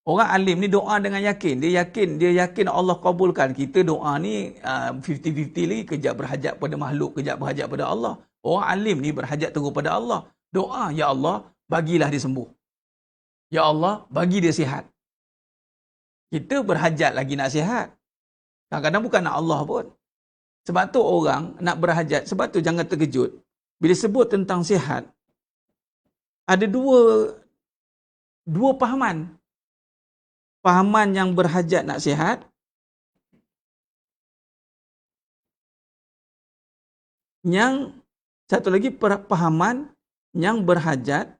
Orang alim ni doa dengan yakin. Dia yakin Allah kabulkan. Kita doa ni 50-50 lagi, kejap berhajat pada makhluk, kejap berhajat pada Allah. Orang alim ni berhajat terus pada Allah. Doa, ya Allah, bagilah dia sembuh. Ya Allah, bagi dia sihat. Kita berhajat lagi nak sihat. Kadang-kadang bukan nak Allah pun. Sebab tu orang nak berhajat. Sebab tu jangan terkejut. Bila sebut tentang sihat, ada dua pahaman. Pahaman yang berhajat nak sihat, yang satu lagi pahaman yang berhajat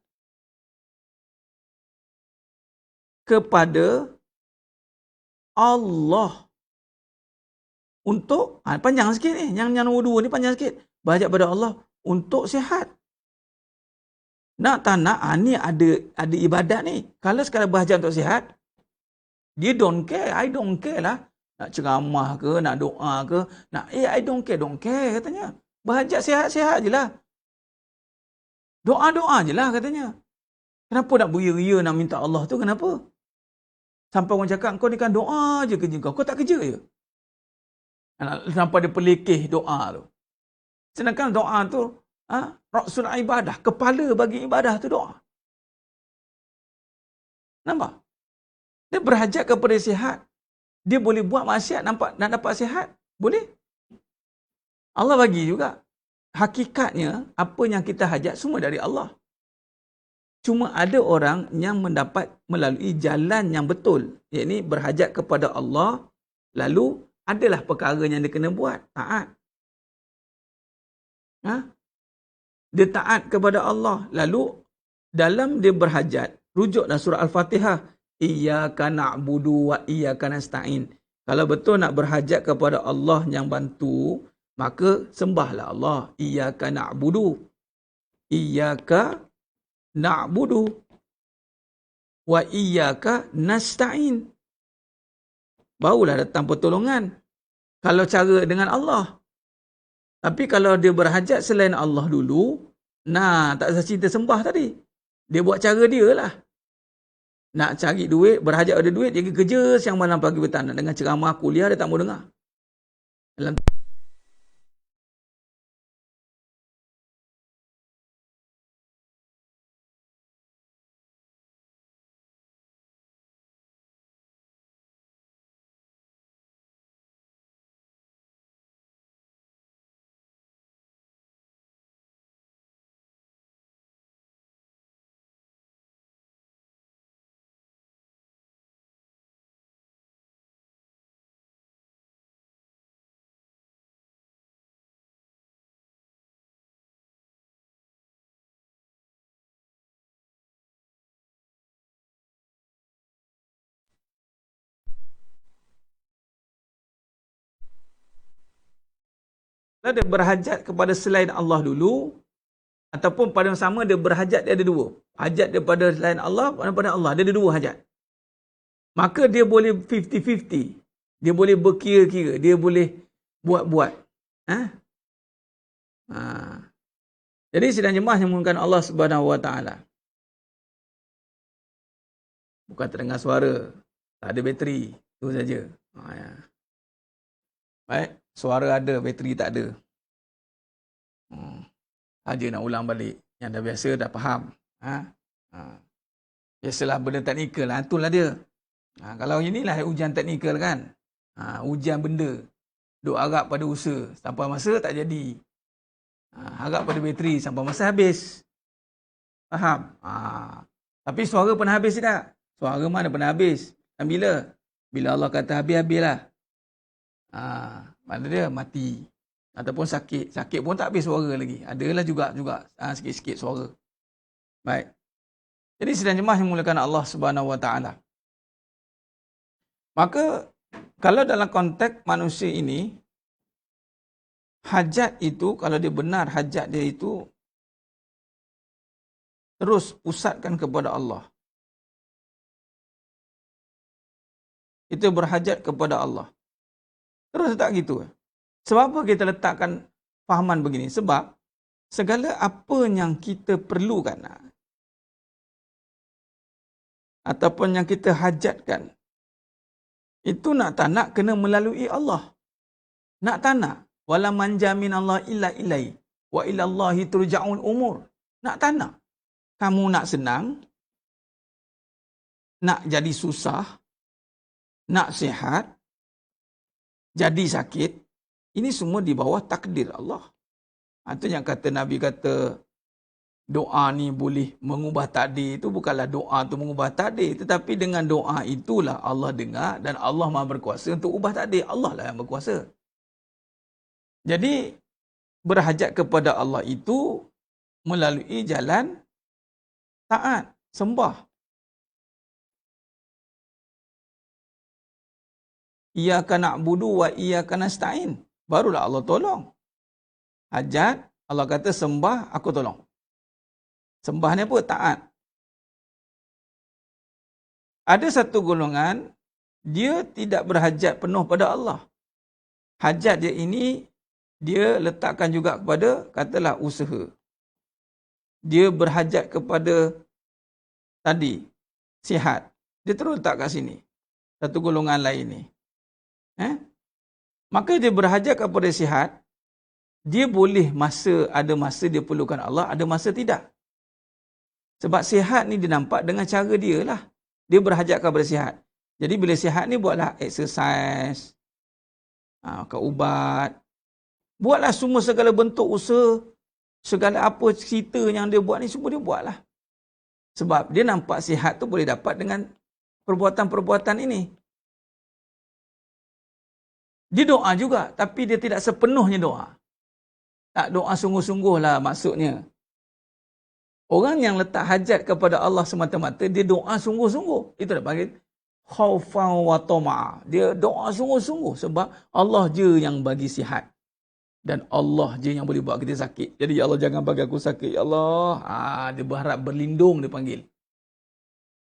kepada Allah untuk, panjang sikit ni, yang nombor 2 ni panjang sikit. Berhajat pada Allah untuk sihat. Nak tak nak, ni ada ibadat ni. Kalau sekadar berhajat untuk sihat, dia don't care, I don't care lah. Nak ceramah ke, nak doa ke, I don't care katanya. Berhajat sihat-sihat je lah. Doa-doa je lah katanya. Kenapa nak beria-ria nak minta Allah tu, kenapa? Sampai orang cakap, kau ni kan doa je kerja kau tak kerja je. Sampai dia pelekeh doa tu. Sedangkan doa tu, Ra'sul ibadah, kepala bagi ibadah tu doa. Nampak? Dia berhajat kepada sihat. Dia boleh buat maksiat nak dapat sihat. Boleh. Allah bagi juga. Hakikatnya, apa yang kita hajat semua dari Allah. Cuma ada orang yang mendapat melalui jalan yang betul. Iaitu berhajat kepada Allah. Lalu, adalah perkara yang dia kena buat. Taat. Dia taat kepada Allah. Lalu, dalam dia berhajat, rujuk dalam surah Al-Fatihah. Iyyaka na'budu wa iyyaka nasta'in. Kalau betul nak berhajat kepada Allah yang bantu, maka sembahlah Allah. Iyyaka na'budu. Iyyaka na'budu wa iyyaka nasta'in. Barulah datang pertolongan. Kalau cara dengan Allah. Tapi kalau dia berhajat selain Allah dulu, tak cinta sembah tadi. Dia buat cara dia lah. Nak cari duit, berhajat ada duit, dia kerja siang malam pagi petang. Dengan ceramah kuliah, dia tak mau dengar. Dalam kalau dia berhajat kepada selain Allah dulu, ataupun pada yang sama dia berhajat, dia ada dua. Hajat daripada selain Allah, daripada Allah. Dia ada dua hajat. Maka dia boleh 50-50. Dia boleh berkira-kira. Dia boleh buat-buat. Jadi sidang jemaah yang menggunakan Allah Subhanahu Wa Taala. Bukan terdengar suara. Tak ada bateri. Itu saja. Baik. Suara ada, bateri tak ada. Saja nak ulang balik. Yang dah biasa, dah faham. Biasalah benda teknikal lah. Itulah dia. Kalau inilah ujian teknikal kan. Ujian benda. Duk harap pada usaha. Sampai masa tak jadi. Harap pada bateri. Sampai masa habis. Faham? Tapi suara pernah habis tidak? Suara mana pernah habis? Dan bila? Bila Allah kata habis-habislah. Mana dia mati ataupun sakit pun tak habis suara lagi, adalah juga sikit-sikit suara. Baik, jadi sidang jemaah yang dimuliakan Allah Subhanahu Wa Taala, maka kalau dalam konteks manusia ini, hajat itu kalau dia benar, hajat dia itu terus pusatkan kepada Allah. Kita berhajat kepada Allah. Terus tak gitu. Sebab apa kita letakkan fahaman begini? Sebab segala apa yang kita perlukan ataupun yang kita hajatkan, itu nak tak nak kena melalui Allah. Nak tak nak. Wala manja min Allah illa ilai. Wa ila Allahi turja'ul umur. Nak tak nak. Kamu nak senang, nak jadi susah, nak sihat, jadi sakit, ini semua di bawah takdir Allah. Itu yang kata Nabi kata, doa ni boleh mengubah takdir. Itu bukanlah doa tu mengubah takdir. Tetapi dengan doa itulah Allah dengar dan Allah Maha berkuasa untuk ubah takdir. Allah lah yang berkuasa. Jadi, berhajat kepada Allah itu melalui jalan taat, sembah. Iyyaka na'budu wa iyyaka nasta'in. Barulah Allah tolong. Hajat, Allah kata sembah, aku tolong. Sembah ni apa? Taat. Ada satu golongan, dia tidak berhajat penuh pada Allah. Hajat dia ini, dia letakkan juga kepada, katalah usaha. Dia berhajat kepada tadi, sihat. Dia terus letak kat sini. Satu golongan lain ni. Maka dia berhajat kepada sihat, dia boleh ada masa dia perlukan Allah, ada masa tidak. Sebab sihat ni dia nampak dengan cara dia lah. Dia berhajat kepada sihat. Jadi bila sihat ni buatlah exercise, makan ubat, buatlah semua segala bentuk usaha, segala apa cerita yang dia buat ni semua dia buatlah. Sebab dia nampak sihat tu boleh dapat dengan perbuatan-perbuatan ini. Dia doa juga, tapi dia tidak sepenuhnya doa. Tak doa sungguh-sungguh lah maksudnya. Orang yang letak hajat kepada Allah semata-mata, dia doa sungguh-sungguh. Itu dah panggil khaufan wa tama'a. Dia doa sungguh-sungguh sebab Allah je yang bagi sihat. Dan Allah je yang boleh buat kita sakit. Jadi ya Allah jangan bagi aku sakit. Ya Allah. Dia berharap berlindung, dia panggil.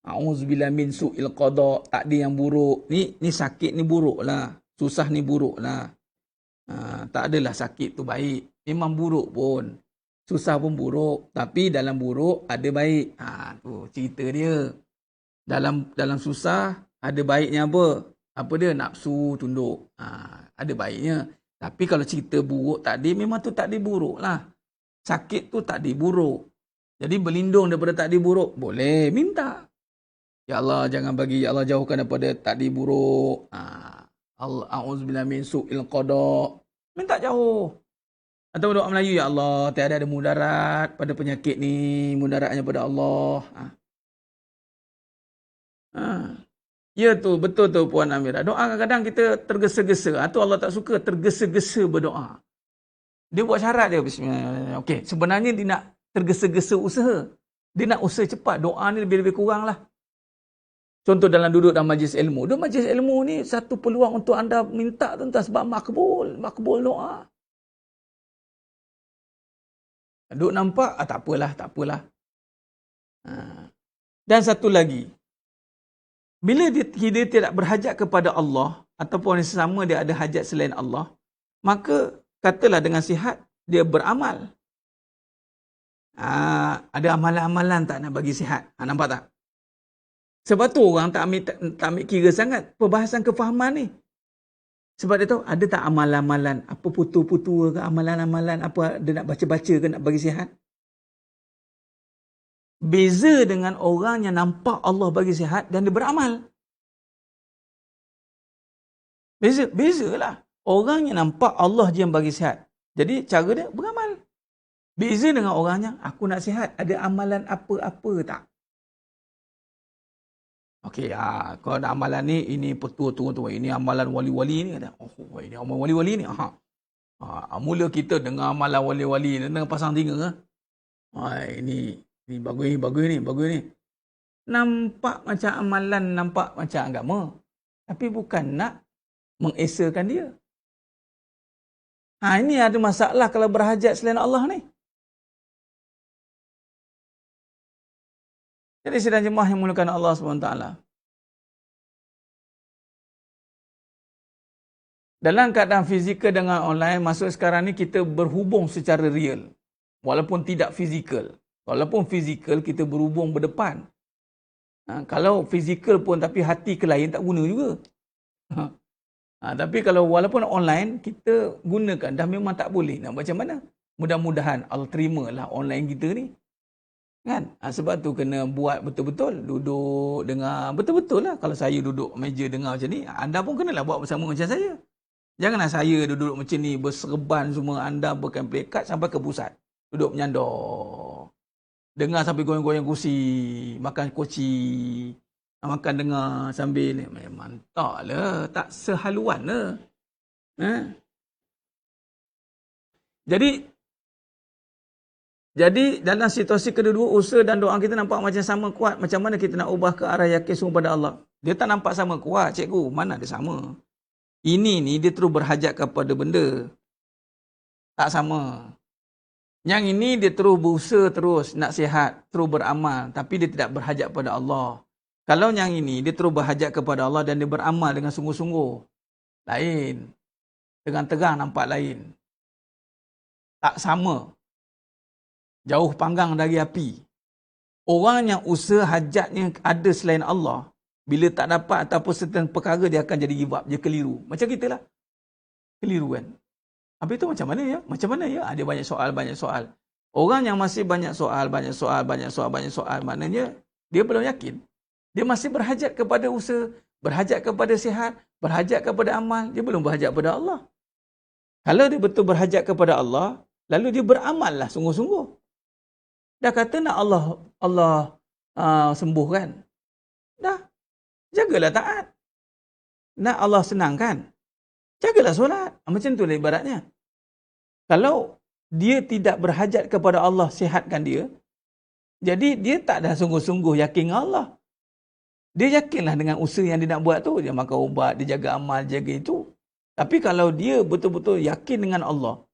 A'udzubillah min su'il qada. Takdir yang buruk. Ni sakit ni buruk lah. Susah ni buruk lah. Tak adalah sakit tu baik. Memang buruk pun. Susah pun buruk. Tapi dalam buruk ada baik. Tu cerita dia. Dalam susah ada baiknya apa? Apa dia? Nafsu tunduk. Ada baiknya. Tapi kalau cerita buruk takdir, memang tu takdir buruk lah. Sakit tu takdir buruk. Jadi berlindung daripada takdir buruk. Boleh. Minta. Ya Allah jangan bagi. Ya Allah jauhkan daripada takdir buruk. A'udzubillah min su'il qada. Minta jauh. Atau doa Melayu, ya Allah, tiada ada mudarat pada penyakit ni, mudaratnya pada Allah. Ya tu, betul tu Puan Amira. Doa kadang-kadang kita tergesa-gesa. Atau Allah tak suka tergesa-gesa berdoa. Dia buat syarat dia. Bismillah. Okey, sebenarnya dia nak tergesa-gesa usaha. Dia nak usaha cepat. Doa ni lebih-lebih kurang lah. Contoh dalam duduk dalam majlis ilmu. Dalam majlis ilmu ni satu peluang untuk anda minta tentang sebab makbul doa. Duk nampak, tak apalah. Dan satu lagi. Bila dia tidak berhajat kepada Allah, ataupun sesama dia ada hajat selain Allah, maka katalah dengan sihat, dia beramal. Ada amalan-amalan tak nak bagi sihat. Nampak tak? Sebab tu orang tak ambil kira sangat perbahasan kefahaman ni. Sebab dia tahu ada tak amalan-amalan, apa putu-putu ke amalan-amalan, apa dia nak baca-baca ke nak bagi sihat. Beza dengan orang yang nampak Allah bagi sihat dan dia beramal. Bezalah. Orang yang nampak Allah je yang bagi sihat. Jadi cara dia beramal. Beza dengan orangnya, aku nak sihat, ada amalan apa-apa tak? Okey, kalau ada amalan ni, ini petua-tua, ini amalan wali-wali ni. Ini amalan wali-wali ni. Mula kita dengar amalan wali-wali, dengan pasang telinga. Ini bagus ni. Nampak macam amalan, nampak macam agama. Tapi bukan nak mengesakan dia. Ini ada masalah kalau berhajat selain Allah ni. Jadi sidang jemaah yang mulakan Allah SWT. Dalam keadaan fizikal dengan online, masuk sekarang ni kita berhubung secara real. Walaupun tidak fizikal. Walaupun fizikal, kita berhubung berdepan. Kalau fizikal pun tapi hati ke lain, tak guna juga. Tapi kalau walaupun online, kita gunakan. Dah memang tak boleh. Nak macam mana? Mudah-mudahan Allah terima lah online kita ni. Kan? Sebab tu kena buat betul-betul. Duduk dengar. Betul-betul lah. Kalau saya duduk meja dengar macam ni, anda pun kenalah buat bersama macam saya. Janganlah saya duduk macam ni, berserban semua, anda pakai plekat sampai ke pusat. Duduk menyandor. Dengar sampai goyang-goyang kursi, makan koci, makan dengar sambil ni. Memang taklah, tak sehaluan lah. Jadi dalam situasi kedua-dua, usaha dan doa kita nampak macam sama kuat. Macam mana kita nak ubah ke arah yakin semua pada Allah? Dia tak nampak sama kuat, cikgu. Mana dia sama? Ini ni dia terus berhajat kepada benda. Tak sama. Yang ini dia terus berusaha terus nak sihat, terus beramal. Tapi dia tidak berhajat pada Allah. Kalau yang ini dia terus berhajat kepada Allah dan dia beramal dengan sungguh-sungguh. Lain. Dengan terang nampak lain. Tak sama. Jauh panggang dari api. Orang yang usaha hajatnya ada selain Allah, bila tak dapat ataupun certain perkara, dia akan jadi give up. Dia keliru. Macam kita lah. Keliru kan. Habis tu macam mana ya? Macam mana ya? Ada banyak soal. Orang yang masih banyak soal, maknanya dia belum yakin. Dia masih berhajat kepada usaha, berhajat kepada sihat, berhajat kepada amal. Dia belum berhajat kepada Allah. Kalau dia betul berhajat kepada Allah, lalu dia beramal lah sungguh-sungguh. Dah kata nak Allah sembuhkan. Dah. Jagalah taat. Nak Allah senangkan. Jagalah solat. Macam tu lah ibaratnya. Kalau dia tidak berhajat kepada Allah sihatkan dia, jadi dia tak dah sungguh-sungguh yakin Allah. Dia yakinlah dengan usaha yang dia nak buat tu. Dia makan ubat, dia jaga amal, jaga itu. Tapi kalau dia betul-betul yakin dengan Allah,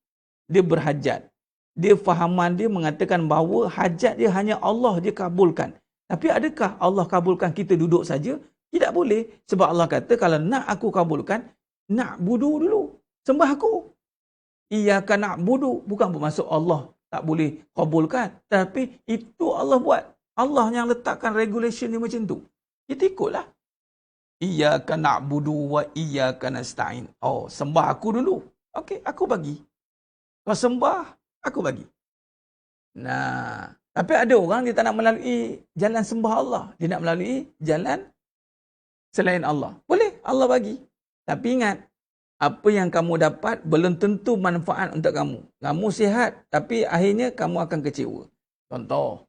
dia berhajat. Dia fahaman dia mengatakan bahawa hajat dia hanya Allah dia kabulkan. Tapi adakah Allah kabulkan kita duduk saja? Tidak boleh. Sebab Allah kata, kalau nak aku kabulkan, nak budu dulu. Sembah aku. Iyyaka na'budu. Bukan bermaksud Allah tak boleh kabulkan. Tapi itu Allah buat. Allah yang letakkan regulation dia macam tu. Kita ikutlah. Iyyaka na'budu wa iyyaka nasta'in. Oh, sembah aku dulu. Okey, aku bagi. Kau sembah, aku bagi. Nah, tapi ada orang dia tak nak melalui jalan sembah Allah. Dia nak melalui jalan selain Allah. Boleh, Allah bagi. Tapi ingat, apa yang kamu dapat belum tentu manfaat untuk kamu. Kamu sihat, tapi akhirnya kamu akan kecewa. Contoh.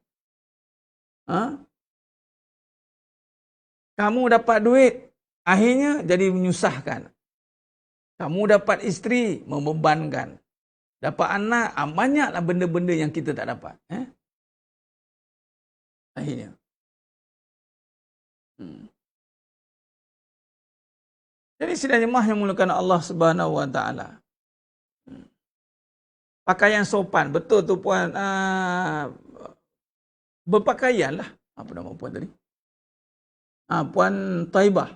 Kamu dapat duit, akhirnya jadi menyusahkan. Kamu dapat isteri, membebankan. Dapat anak, banyaklah benda-benda yang kita tak dapat. Akhirnya. Jadi sidang jemaah yang mulakan Allah Subhanahu Wa Taala. Pakaian sopan, betul tu puan. Berpakaian lah. Apa nama puan tadi? Puan Taibah.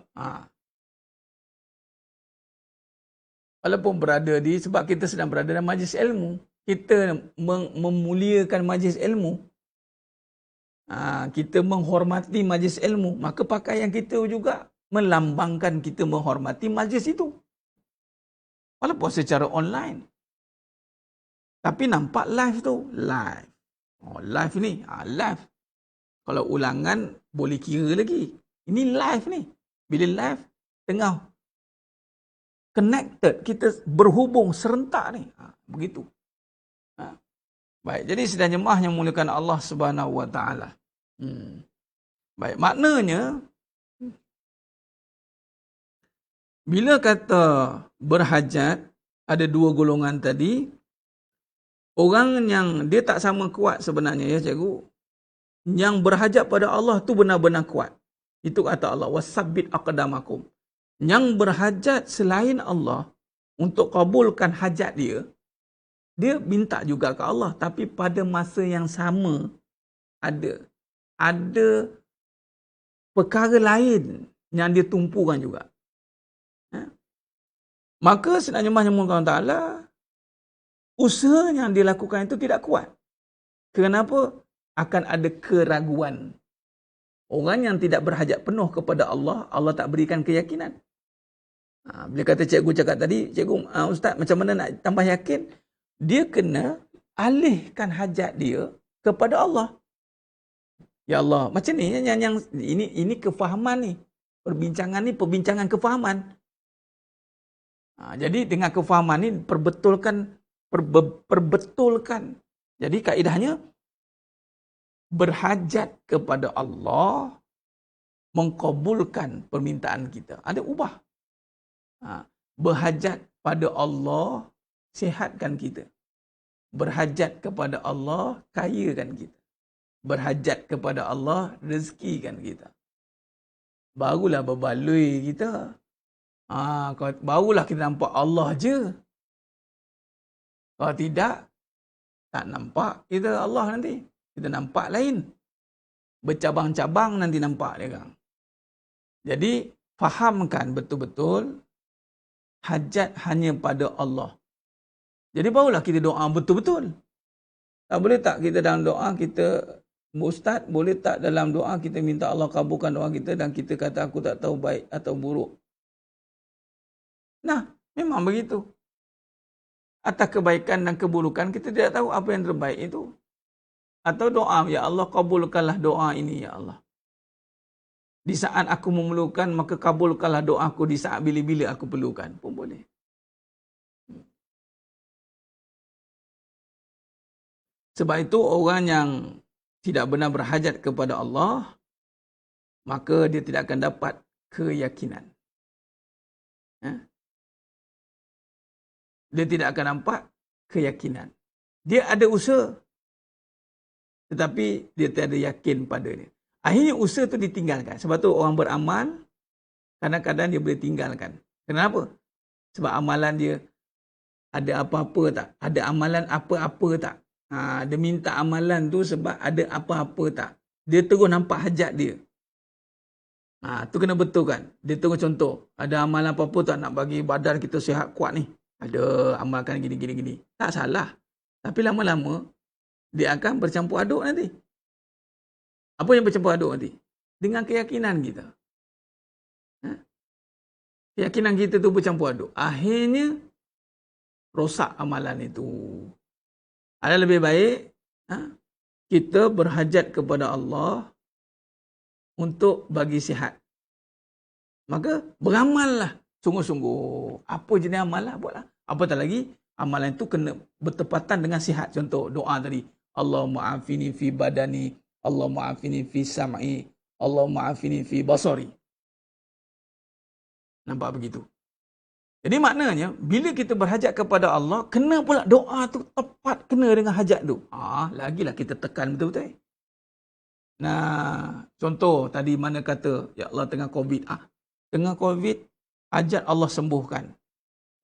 Walaupun berada di, sebab kita sedang berada dalam majlis ilmu, kita memuliakan majlis ilmu. Kita menghormati majlis ilmu, maka pakaian kita juga melambangkan kita menghormati majlis itu. Walaupun secara online. Tapi nampak live tu. Live. Live ni. Live. Kalau ulangan boleh kira lagi. Ini live ni. Bila live, tengah connected. Kita berhubung serentak ni. Begitu. Baik. Jadi sidang jemaah yang muliakan Allah Subhanahu Wa Taala. Baik. Maknanya, bila kata berhajat, ada dua golongan tadi. Orang yang dia tak sama kuat sebenarnya ya cikgu. Yang berhajat pada Allah tu benar-benar kuat. Itu kata Allah, wasabbit aqdamakum. Yang berhajat selain Allah untuk kabulkan hajat dia, dia minta juga ke Allah. Tapi pada masa yang sama, ada perkara lain yang dia tumpukan juga. Maka sebenarnya Allah Ta'ala, usaha yang dilakukan itu tidak kuat. Kenapa? Akan ada keraguan. Orang yang tidak berhajat penuh kepada Allah, Allah tak berikan keyakinan. Bila kata cikgu cakap tadi, cikgu, ustaz macam mana nak tambah yakin? Dia kena alihkan hajat dia kepada Allah. Ya Allah, macam ni yang ini kefahaman ni. Perbincangan ni perbincangan kefahaman. Jadi dengan kefahaman ni perbetulkan. Jadi kaedahnya berhajat kepada Allah mengkabulkan permintaan kita. Ada ubah. Berhajat pada Allah sihatkan kita. Berhajat kepada Allah kayakan kita. Berhajat kepada Allah rezekikan kita. Barulah berbaloi kita. Barulah kita nampak Allah je. Kalau tidak, tak nampak kita Allah nanti. Kita nampak lain. Bercabang-cabang nanti nampak dia kan. Jadi, fahamkan betul-betul hajat hanya pada Allah. Jadi barulah kita doa betul-betul. Tak boleh tak kita dalam doa kita, Ustaz, boleh tak dalam doa kita minta Allah kabulkan doa kita dan kita kata aku tak tahu baik atau buruk. Nah, memang begitu. Atas kebaikan dan keburukan kita tidak tahu apa yang terbaik itu. Atau doa, ya Allah kabulkanlah doa ini ya Allah. Di saat aku memerlukan, maka kabulkanlah doaku di saat bila-bila aku perlukan. Pun boleh. Sebab itu orang yang tidak benar berhajat kepada Allah, maka dia tidak akan dapat keyakinan. Dia tidak akan nampak keyakinan. Dia ada usaha, tetapi dia tiada yakin padanya. Akhirnya usaha itu ditinggalkan. Sebab tu orang beramal, kadang-kadang dia boleh tinggalkan. Kenapa? Sebab amalan dia ada apa-apa tak? Ada amalan apa-apa tak? Dia minta amalan tu sebab ada apa-apa tak? Dia terus nampak hajat dia. Tu kena betul kan? Dia terus contoh. Ada amalan apa-apa tak nak bagi badan kita sihat kuat ni? Ada, amalkan gini-gini. Tak salah. Tapi lama-lama, dia akan bercampur aduk nanti. Apa yang bercampur aduk nanti? Dengan keyakinan kita. Keyakinan kita tu bercampur aduk. Akhirnya, rosak amalan itu. Ada lebih baik, kita berhajat kepada Allah untuk bagi sihat. Maka, beramallah. Sungguh-sungguh. Apa jenis amalan, buatlah. Apatah lagi, amalan itu kena bertepatan dengan sihat. Contoh, doa tadi. Allahumma afini fi badani. Allahumma afini fi sam'i. Allahumma afini fi basari. Nampak begitu? Jadi maknanya, bila kita berhajat kepada Allah, kena pula doa tu tepat kena dengan hajat tu. Lagilah kita tekan betul-betul. Nah, contoh tadi mana kata, ya Allah tengah COVID. Tengah COVID, hajat Allah sembuhkan.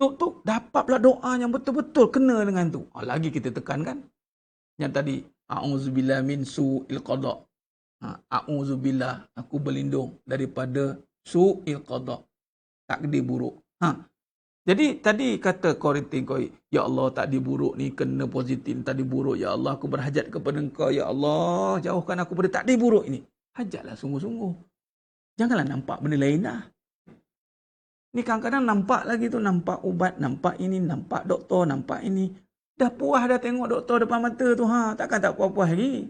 Tu dapat pula doa yang betul-betul kena dengan tu. Lagi kita tekankan. Yang tadi, a'udzubillah min su'il qada. A'udzubillah, aku berlindung daripada su'il qada. Takdir buruk. Jadi tadi kata Korintin kau, ya Allah takdir buruk ni kena positif, takdir buruk ya Allah aku berhajat kepada engkau ya Allah jauhkan aku pada takdir buruk ini. Hajatlah sungguh-sungguh. Janganlah nampak benda lain lah. Ni kadang-kadang nampak lagi tu, nampak ubat, nampak ini, nampak doktor, nampak ini. Dah puas dah tengok doktor depan mata tu, takkan tak puas-puas lagi.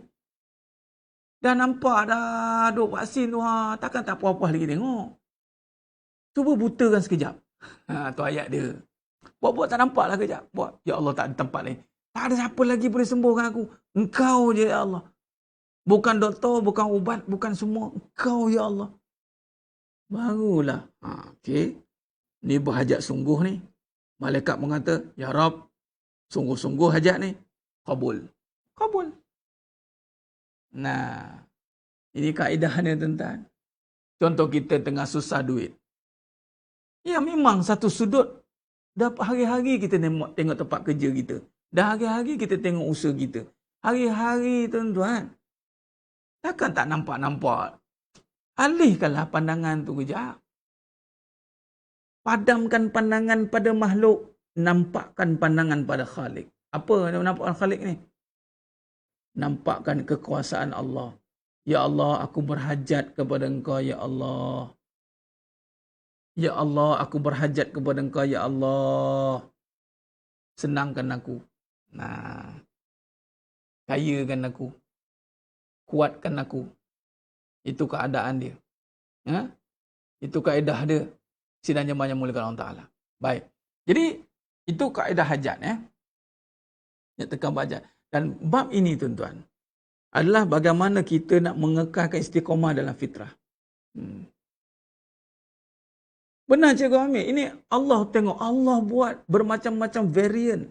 Dah nampak dah duk vaksin tu, takkan tak puas-puas lagi tengok. Cuba butakan sekejap. Tu ayat dia. Buat-buat tak nampak lah kejap. Buat, ya Allah tak ada tempat lain. Tak ada siapa lagi boleh sembuhkan aku. Engkau je ya Allah. Bukan doktor, bukan ubat, bukan semua. Engkau ya Allah. Barulah. Okey. Ni berhajat sungguh ni. Malaikat mengata, ya Rab, sungguh-sungguh hajat ni. Kabul. Kabul. Nah, ini kaedahnya tuan-tuan. Contoh kita tengah susah duit. Ya memang satu sudut. Dah hari-hari kita tengok tempat kerja kita. Dah hari-hari kita tengok usaha kita. Hari-hari tuan-tuan. Takkan tak nampak-nampak. Alihkanlah pandangan tu kejap. Padamkan pandangan pada makhluk, nampakkan pandangan pada Khalik. Apa nampakkan Khalik ni? Nampakkan kekuasaan Allah. Ya Allah, aku berhajat kepada Engkau, Ya Allah. Ya Allah, aku berhajat kepada Engkau, Ya Allah. Senangkan aku. Nah, kayakan aku. Kuatkan aku. Itu keadaan dia. Ya? Itu kaedah dia. Sidang jemaah yang muliakan Allah Ta'ala. Baik. Jadi, itu kaedah hajat. Yang tekan hajat. Dan bab ini, tuan-tuan, adalah bagaimana kita nak mengekalkan istiqamah dalam fitrah. Benar Cikgu Amir. Ini Allah tengok. Allah buat bermacam-macam variant.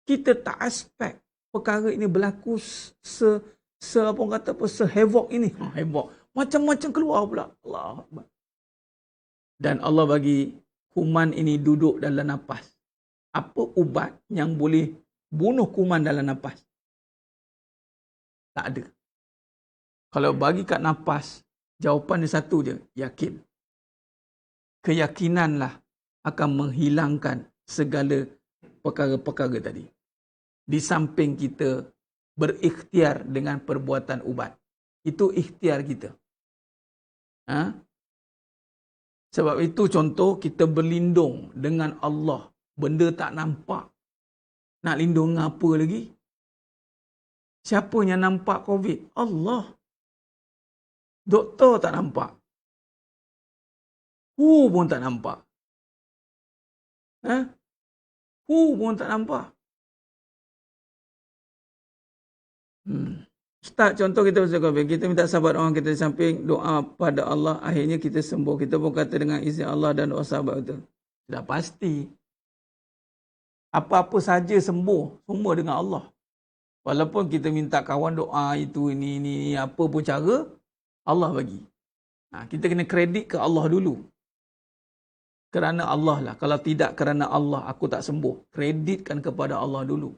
Kita tak expect perkara ini berlaku apa orang kata apa, sehevok ini. Hevok. Macam-macam keluar pula. Allah Akbar. Dan Allah bagi kuman ini duduk dalam nafas. Apa ubat yang boleh bunuh kuman dalam nafas? Tak ada. Kalau bagi kat nafas, jawapan dia satu je, yakin. Keyakinanlah akan menghilangkan segala perkara-perkara tadi. Di samping kita berikhtiar dengan perbuatan ubat. Itu ikhtiar kita. Sebab itu contoh kita berlindung dengan Allah. Benda tak nampak. Nak lindung apa lagi? Siapa yang nampak COVID? Allah. Doktor tak nampak. Who pun tak nampak. Who pun tak nampak. Start contoh kita bercakap, kita minta sahabat orang kita di samping, doa pada Allah, akhirnya kita sembuh. Kita pun kata dengan izin Allah dan doa sahabat itu. Sudah pasti. Apa-apa saja sembuh, semua dengan Allah. Walaupun kita minta kawan doa itu, ini, apa pun cara, Allah bagi. Kita kena kredit ke Allah dulu. Kerana Allah lah. Kalau tidak kerana Allah, aku tak sembuh. Kreditkan kepada Allah dulu.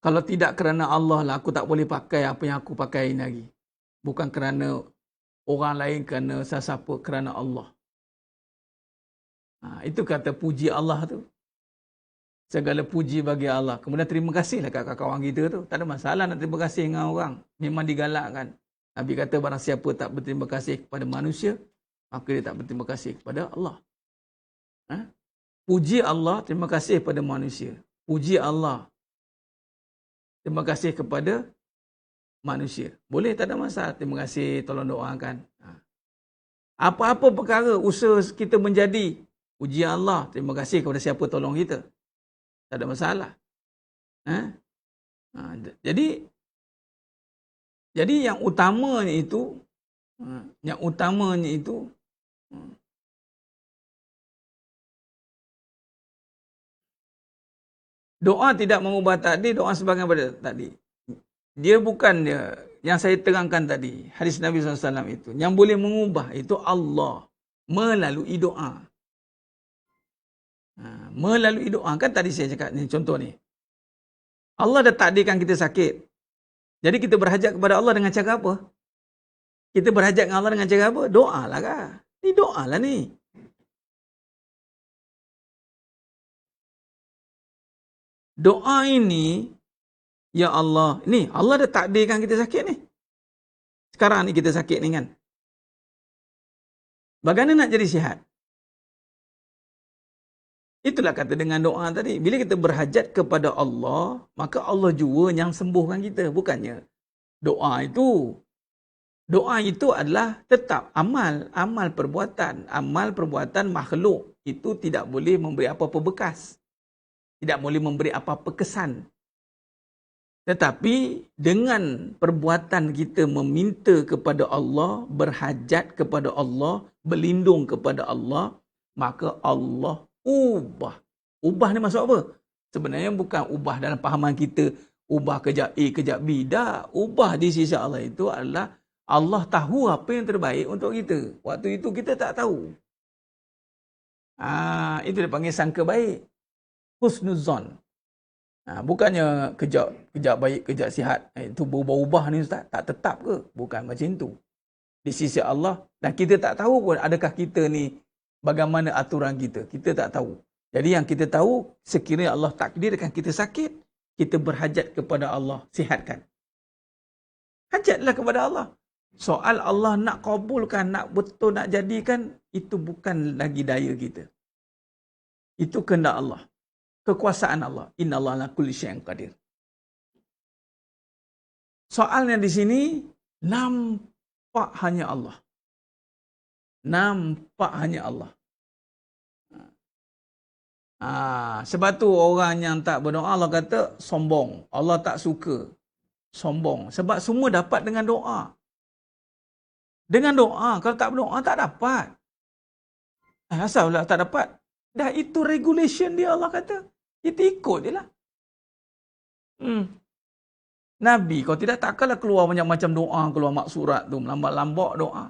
Kalau tidak kerana Allah lah, aku tak boleh pakai apa yang aku pakai ini lagi. Bukan kerana orang lain, kerana sesiapa, kerana Allah. Itu kata puji Allah tu. Segala puji bagi Allah. Kemudian terima kasihlah kat kawan kita tu. Tak ada masalah nak terima kasih dengan orang. Memang digalakkan. Nabi kata barang siapa tak berterima kasih kepada manusia, maka dia tak berterima kasih kepada Allah. Puji Allah, terima kasih kepada manusia. Puji Allah, terima kasih kepada manusia. Boleh, tak ada masalah. Terima kasih, tolong doakan. Apa-apa perkara, usaha kita menjadi, puji Allah, terima kasih kepada siapa tolong kita. Tak ada masalah. Jadi yang utamanya itu, doa tidak mengubah takdir, doa sebagai pada takdir. Dia bukan dia yang saya terangkan tadi, hadis Nabi SAW itu. Yang boleh mengubah itu Allah melalui doa. Melalui doa. Kan tadi saya cakap ni, contoh ni. Allah dah takdirkan kita sakit. Jadi kita berhajat kepada Allah dengan cara apa? Kita berhajat dengan Allah dengan cara apa? Doa lah kan? Ni doa lah ni. Doa ini, ya Allah, ni Allah dah takdirkan kita sakit ni. Sekarang ni kita sakit ni kan. Bagaimana nak jadi sihat? Itulah kata dengan doa tadi. Bila kita berhajat kepada Allah, maka Allah jua yang sembuhkan kita. Bukannya doa itu adalah tetap amal perbuatan. Amal perbuatan makhluk itu tidak boleh memberi apa-apa bekas. Tidak boleh memberi apa-apa kesan. Tetapi dengan perbuatan kita meminta kepada Allah, berhajat kepada Allah, berlindung kepada Allah, maka Allah ubah. Ubah ni maksud apa? Sebenarnya bukan ubah dalam pahaman kita, ubah kejap A, kejap B. Tak. Ubah di sisi Allah itu adalah Allah tahu apa yang terbaik untuk kita. Waktu itu kita tak tahu. Itu dia panggil sangka baik. Husnuzon. Bukannya kejap baik, kejap sihat. Itu berubah-ubah ni Ustaz. Tak tetap ke? Bukan macam tu. Di sisi Allah. Dan kita tak tahu pun adakah kita ni bagaimana aturan kita. Kita tak tahu. Jadi yang kita tahu, sekiranya Allah takdirkan kita sakit, kita berhajat kepada Allah, sihatkan. Hajatlah kepada Allah. Soal Allah nak kabulkan, nak betul, nak jadikan, itu bukan lagi daya kita. Itu kehendak Allah. Kekuasaan Allah. Inna Allah ala kulli syai'in qadir. Soalnya di sini, nampak hanya Allah. Nampak hanya Allah. Sebab tu orang yang tak berdoa, Allah kata sombong. Allah tak suka sombong. Sebab semua dapat dengan doa. Dengan doa. Kalau tak berdoa, tak dapat. Asal pula tak dapat? Dah itu regulation dia, Allah kata. Kita ikut je lah. Nabi, kalau tidak takkanlah keluar macam-macam doa, keluar maksurat tu, lambat-lambat doa.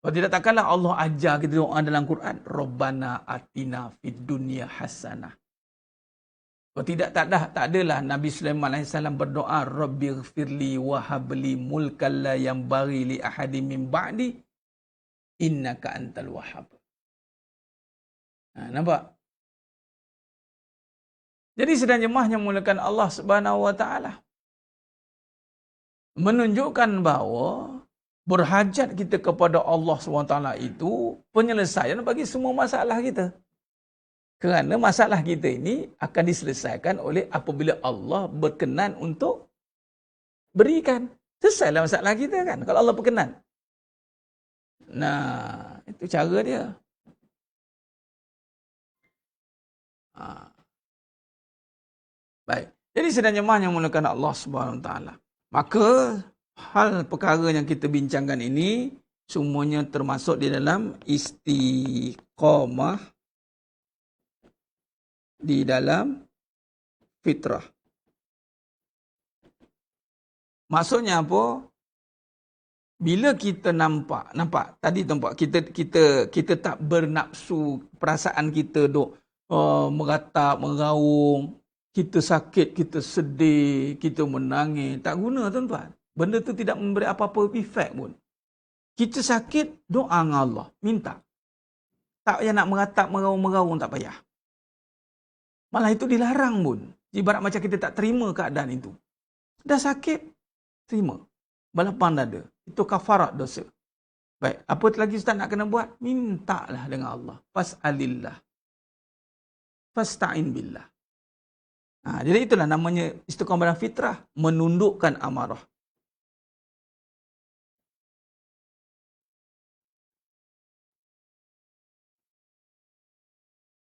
Kalau tidak takkanlah Allah ajar kita doa dalam Quran. Rabbana atina fid dunya hasanah. Kalau tidak, tak adalah Nabi Sulaiman AS berdoa, Rabbighfirli wa habli mulkan la yanbaghi li ahadin min ba'di innaka antal wahhab. Nampak? Jadi sedang jemaahnya mulakan Allah Subhanahu wa taala menunjukkan bahawa berhajat kita kepada Allah SWT itu penyelesaian bagi semua masalah kita. Kerana masalah kita ini akan diselesaikan oleh apabila Allah berkenan untuk berikan. Selesailah masalah kita kan, kalau Allah berkenan. Nah, itu cara dia. Baik. Jadi sedang jemaah yang mulakan Allah SWT. Maka hal perkara yang kita bincangkan ini semuanya termasuk di dalam istiqamah di dalam fitrah. Maksudnya apa? Bila kita nampak tadi nampak kita tak bernafsu, perasaan kita duk meratap, meraung, kita sakit, kita sedih, kita menangis, tak guna tuan-tuan. Benda tu tidak memberi apa-apa efek pun. Kita sakit, doa dengan Allah. Minta. Tak payah nak meratap, meraung-meraung, tak payah. Malah itu dilarang pun. Ibarat macam kita tak terima keadaan itu. Dah sakit, terima. Balapan dada. Itu kafarat dosa. Baik, apa lagi Ustaz nak kena buat? Mintalah dengan Allah. Fas'alillah. Fasta'in billah. Jadi itulah namanya istiqamah dalam fitrah. Menundukkan amarah.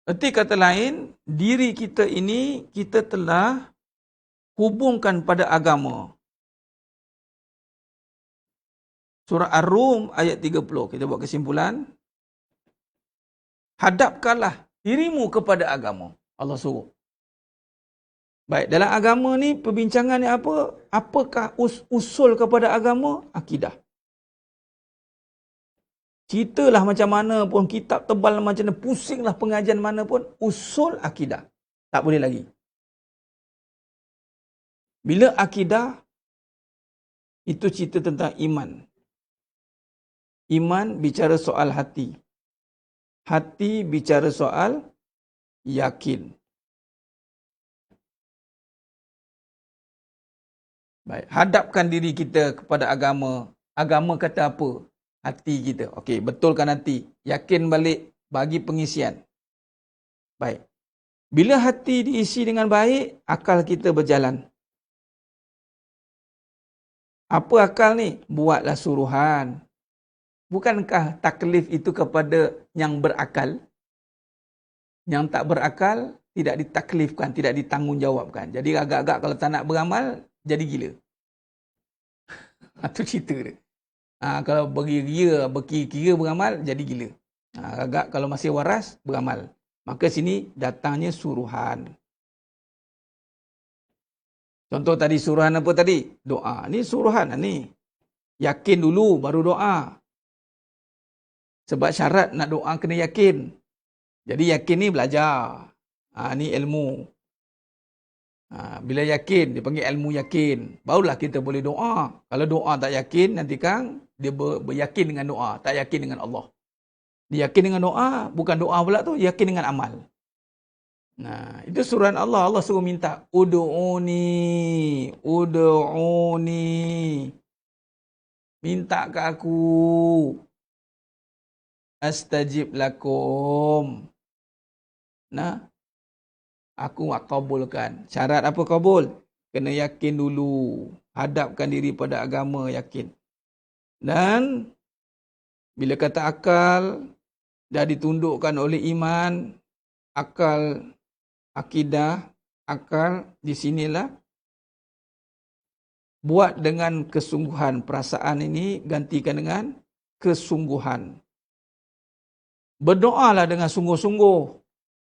Erti kata lain, diri kita ini kita telah hubungkan pada agama. Surah Ar-Rum ayat 30. Kita buat kesimpulan. Hadapkanlah dirimu kepada agama. Allah suruh. Baik, dalam agama ni perbincangan ni apa? Apakah usul kepada agama? Akidah. Ceritalah macam mana pun, kitab tebal macam mana, pusinglah pengajian mana pun, usul akidah. Tak boleh lagi. Bila akidah, itu cerita tentang iman. Iman bicara soal hati. Hati bicara soal yakin. Baik, hadapkan diri kita kepada agama. Agama kata apa? Hati kita. Okey, betulkan hati. Yakin balik, bagi pengisian. Baik. Bila hati diisi dengan baik, akal kita berjalan. Apa akal ni? Buatlah suruhan. Bukankah taklif itu kepada yang berakal? Yang tak berakal, tidak ditaklifkan, tidak ditanggungjawabkan. Jadi agak-agak kalau tak nak beramal, jadi gila. Itu cerita dia. Kalau berkira beramal, jadi gila. Agak kalau masih waras, beramal. Maka sini datangnya suruhan. Contoh tadi suruhan apa tadi? Doa. Ni suruhan ni. Yakin dulu baru doa. Sebab syarat nak doa kena yakin. Jadi yakin ni belajar. Ni ilmu. Bila yakin, dia panggil ilmu yakin. Barulah kita boleh doa. Kalau doa tak yakin, nanti kan dia beryakin dengan doa. Tak yakin dengan Allah. Dia yakin dengan doa, bukan doa pula tu, yakin dengan amal. Nah, itu suruhan Allah. Allah suruh minta, ud'uni, ud'uni. Minta ke aku. Astajib lakum. Nah, aku kabulkan. Syarat apa kabul? Kena yakin dulu. Hadapkan diri pada agama, yakin. Dan bila kata akal dah ditundukkan oleh iman, akal akidah, akal di sinilah buat dengan kesungguhan. Perasaan ini gantikan dengan kesungguhan. Berdoalah dengan sungguh-sungguh.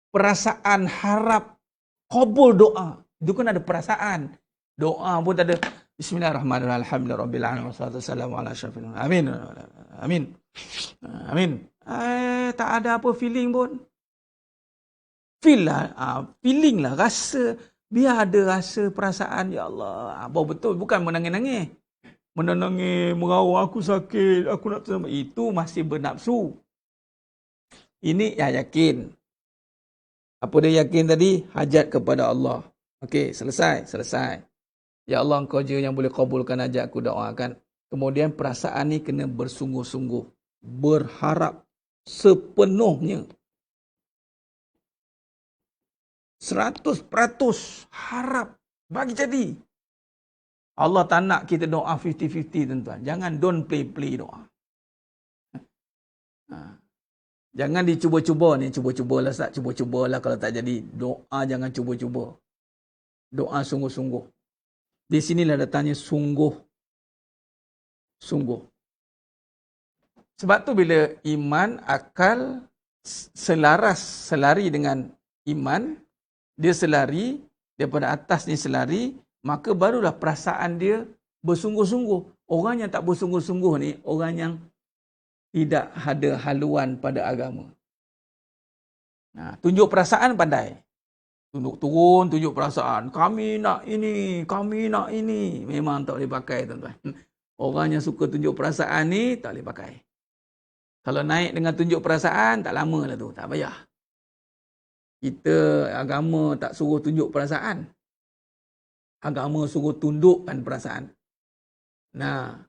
Perasaan harap kabul doa. Itu kan ada perasaan. Doa pun tak ada. Bismillahirrahmanirrahim. Alhamdulillahirabbil wassalatu wassalamu ala asyrafil mursalin. Amin. Amin. Amin. Tak ada apa feeling pun. Feeling lah, rasa. Biar ada rasa perasaan, ya Allah. Betul, bukan menangis-nangis. Menangis, meraung, aku sakit, aku nak tersama. Itu masih bernafsu. Ini yang yakin. Apa dia yakin tadi? Hajat kepada Allah. Okey, selesai. Ya Allah, Engkau je yang boleh kabulkan hajat aku doakan. Kemudian perasaan ni kena bersungguh-sungguh. Berharap sepenuhnya. 100% harap. Bagi jadi. Allah tak nak kita doa 50-50 tuan-tuan. Jangan don't play doa. Jangan dicuba-cuba ni. Cuba-cubalah Ustaz. Cuba-cubalah kalau tak jadi. Doa jangan cuba-cuba. Doa sungguh-sungguh. Di sinilah datangnya sungguh. Sebab tu bila iman, akal selari dengan iman, dia selari, daripada atas ni selari, maka barulah perasaan dia bersungguh-sungguh. Orang yang tak bersungguh-sungguh ni, orang yang tidak ada haluan pada agama. Tunjuk perasaan pandai. Tunjuk perasaan. Kami nak ini. Memang tak boleh pakai, tuan-tuan. Orang yang suka tunjuk perasaan ni, tak boleh pakai. Kalau naik dengan tunjuk perasaan, tak lama lah tu. Tak payah. Kita agama tak suruh tunjuk perasaan. Agama suruh tundukkan perasaan. Nah,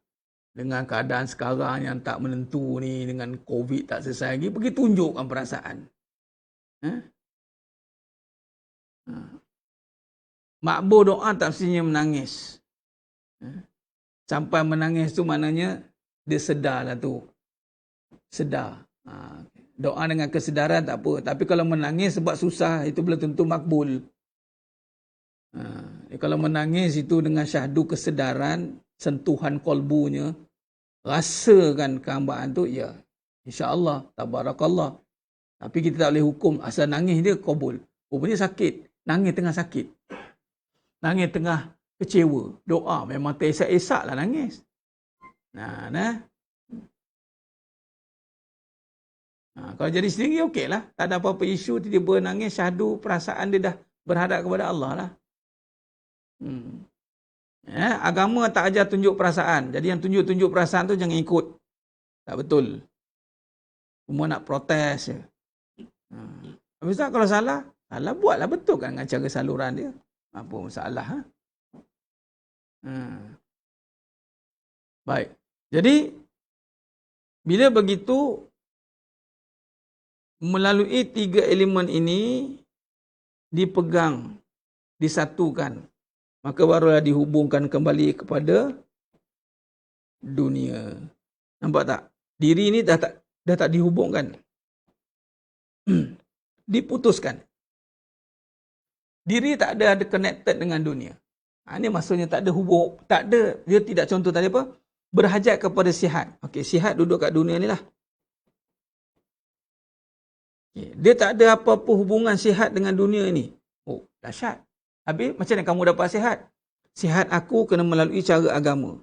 dengan keadaan sekarang yang tak menentu ni, dengan COVID tak selesai lagi, pergi tunjukkan perasaan. Makbul doa tak mestinya menangis. Sampai menangis tu maknanya dia sedar lah tu. Sedar. Doa dengan kesedaran tak apa. Tapi kalau menangis sebab susah, itu belum tentu makbul. Kalau menangis itu dengan syahdu kesedaran, sentuhan kolbunya, rasakan kehambaan tu, ya, insya-Allah, tabarakallah. Tapi kita tak boleh hukum asal nangis dia kabul. Rupanya sakit. Nangis tengah sakit. Nangis tengah kecewa. Doa memang teresak-esak lah nangis. Kalau jadi sendiri okey lah. Tak ada apa-apa isu, tiba-tiba nangis, syahdu perasaan dia dah berhadap kepada Allah lah. Agama tak ajar tunjuk perasaan. Jadi yang tunjuk-tunjuk perasaan tu jangan ikut. Tak betul. Semua nak protes je. Ustaz kalau salah buatlah betul kan dengan cara saluran dia. Apa masalah? Baik. Jadi bila begitu, melalui 3 elemen ini dipegang, disatukan, maka barulah dihubungkan kembali kepada dunia. Nampak tak? Diri ini dah tak dihubungkan. Diputuskan. Diri tak ada connected dengan dunia. Ini maksudnya tak ada hubung, tak ada, dia tidak, contoh tadi apa? Berhajat kepada sihat. Okey, sihat duduk kat dunia ni lah. Dia tak ada apa-apa hubungan sihat dengan dunia ini. Oh, dahsyat. Habis macam mana kamu dapat sihat? Sihat aku kena melalui cara agama.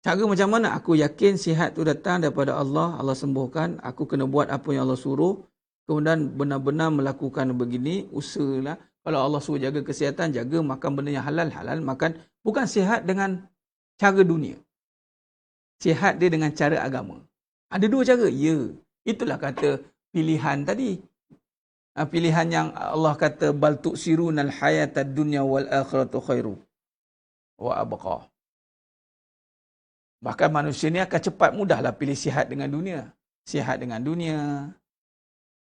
Cara macam mana? Aku yakin sihat tu datang daripada Allah. Allah sembuhkan. Aku kena buat apa yang Allah suruh. Kemudian benar-benar melakukan begini. Usahalah. Kalau Allah suruh jaga kesihatan, jaga makan benda yang halal, halal makan. Bukan sihat dengan cara dunia. Sihat dia dengan cara agama. Ada 2 cara? Ya. Itulah kata pilihan tadi. Pilihan yang Allah kata bal tu'sirunal hayatad dunya wal akhiratu khairu wa abqa. Bahkan manusia ni akan cepat mudahlah pilih sihat dengan dunia. Sihat dengan dunia.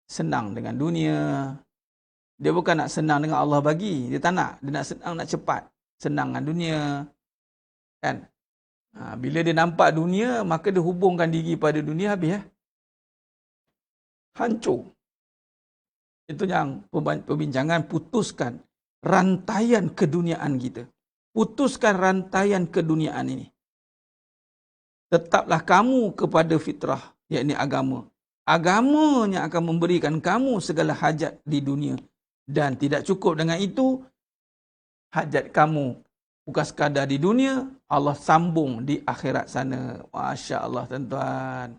Senang dengan dunia. Dia bukan nak senang dengan Allah bagi. Dia tak nak. Dia nak senang, nak cepat. Senang dengan dunia. Kan? Bila dia nampak dunia, maka dia hubungkan diri pada dunia, habis. Hancur. Itu yang perbincangan, putuskan rantaian keduniaan kita. Putuskan rantaian keduniaan ini. Tetaplah kamu kepada fitrah, yakni agama. Agama yang akan memberikan kamu segala hajat di dunia. Dan tidak cukup dengan itu, hajat kamu bukan sekadar di dunia, Allah sambung di akhirat sana. Masya Allah tuan-tuan.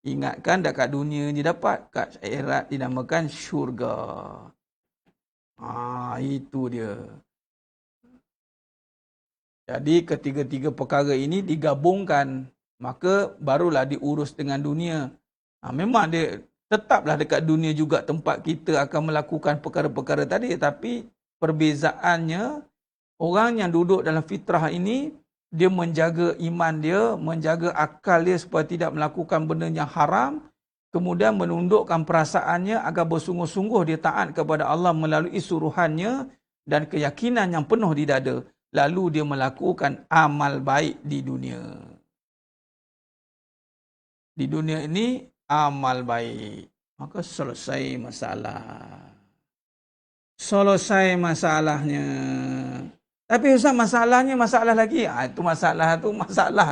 Ingatkan dekat dunia ni dapat, kat akhirat dinamakan syurga. Itu dia. Jadi ketiga-tiga perkara ini digabungkan, maka barulah diurus dengan dunia. Memang dia tetaplah dekat dunia juga tempat kita akan melakukan perkara-perkara tadi, tapi perbezaannya orang yang duduk dalam fitrah ini, dia menjaga iman dia, menjaga akal dia supaya tidak melakukan benda yang haram, kemudian menundukkan perasaannya agar bersungguh-sungguh dia taat kepada Allah melalui suruhannya dan keyakinan yang penuh di dada. Lalu dia melakukan amal baik di dunia. Di dunia ini, amal baik. Maka selesai masalah. Selesai masalahnya. Tapi Ustaz, masalahnya masalah lagi. Itu masalah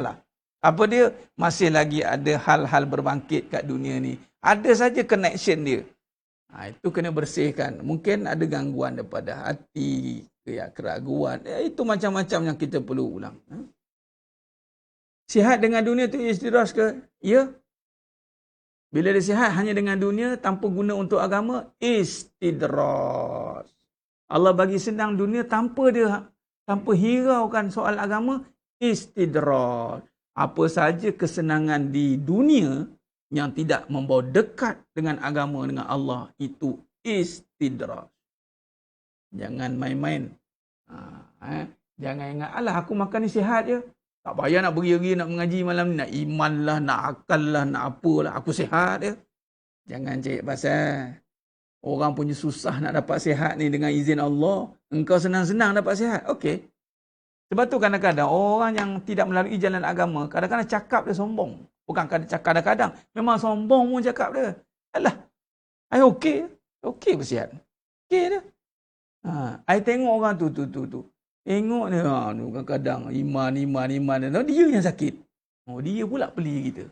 lah. Apa dia? Masih lagi ada hal-hal berbangkit kat dunia ni. Ada saja connection dia. Itu kena bersihkan. Mungkin ada gangguan daripada hati, keraguan. Itu macam-macam yang kita perlu ulang. Sihat dengan dunia tu istidraj ke? Ya. Bila dia sihat hanya dengan dunia tanpa guna untuk agama, istidraj. Allah bagi senang dunia tanpa hiraukan soal agama, istidraj. Apa saja kesenangan di dunia yang tidak membawa dekat dengan agama, dengan Allah, itu istidraj. Jangan main-main. Jangan ingat, alah aku makan ni sihat je. Tak payah nak beri-beri, nak mengaji malam ni, nak iman lah, nak akal lah, nak apalah, aku sihat je. Jangan cik pasal. Orang punya susah nak dapat sihat ni dengan izin Allah. Engkau senang-senang dapat sihat. Okey. Sebab tu kadang-kadang orang yang tidak melalui jalan agama, kadang-kadang cakap dia sombong. Bukan kadang-kadang. Memang sombong pun cakap dia. Alah, I okey. Okey bersihat. Okey dia. I tengok orang tu. Tengok dia. Kadang-kadang iman. Dia yang sakit. Dia pula peli kita.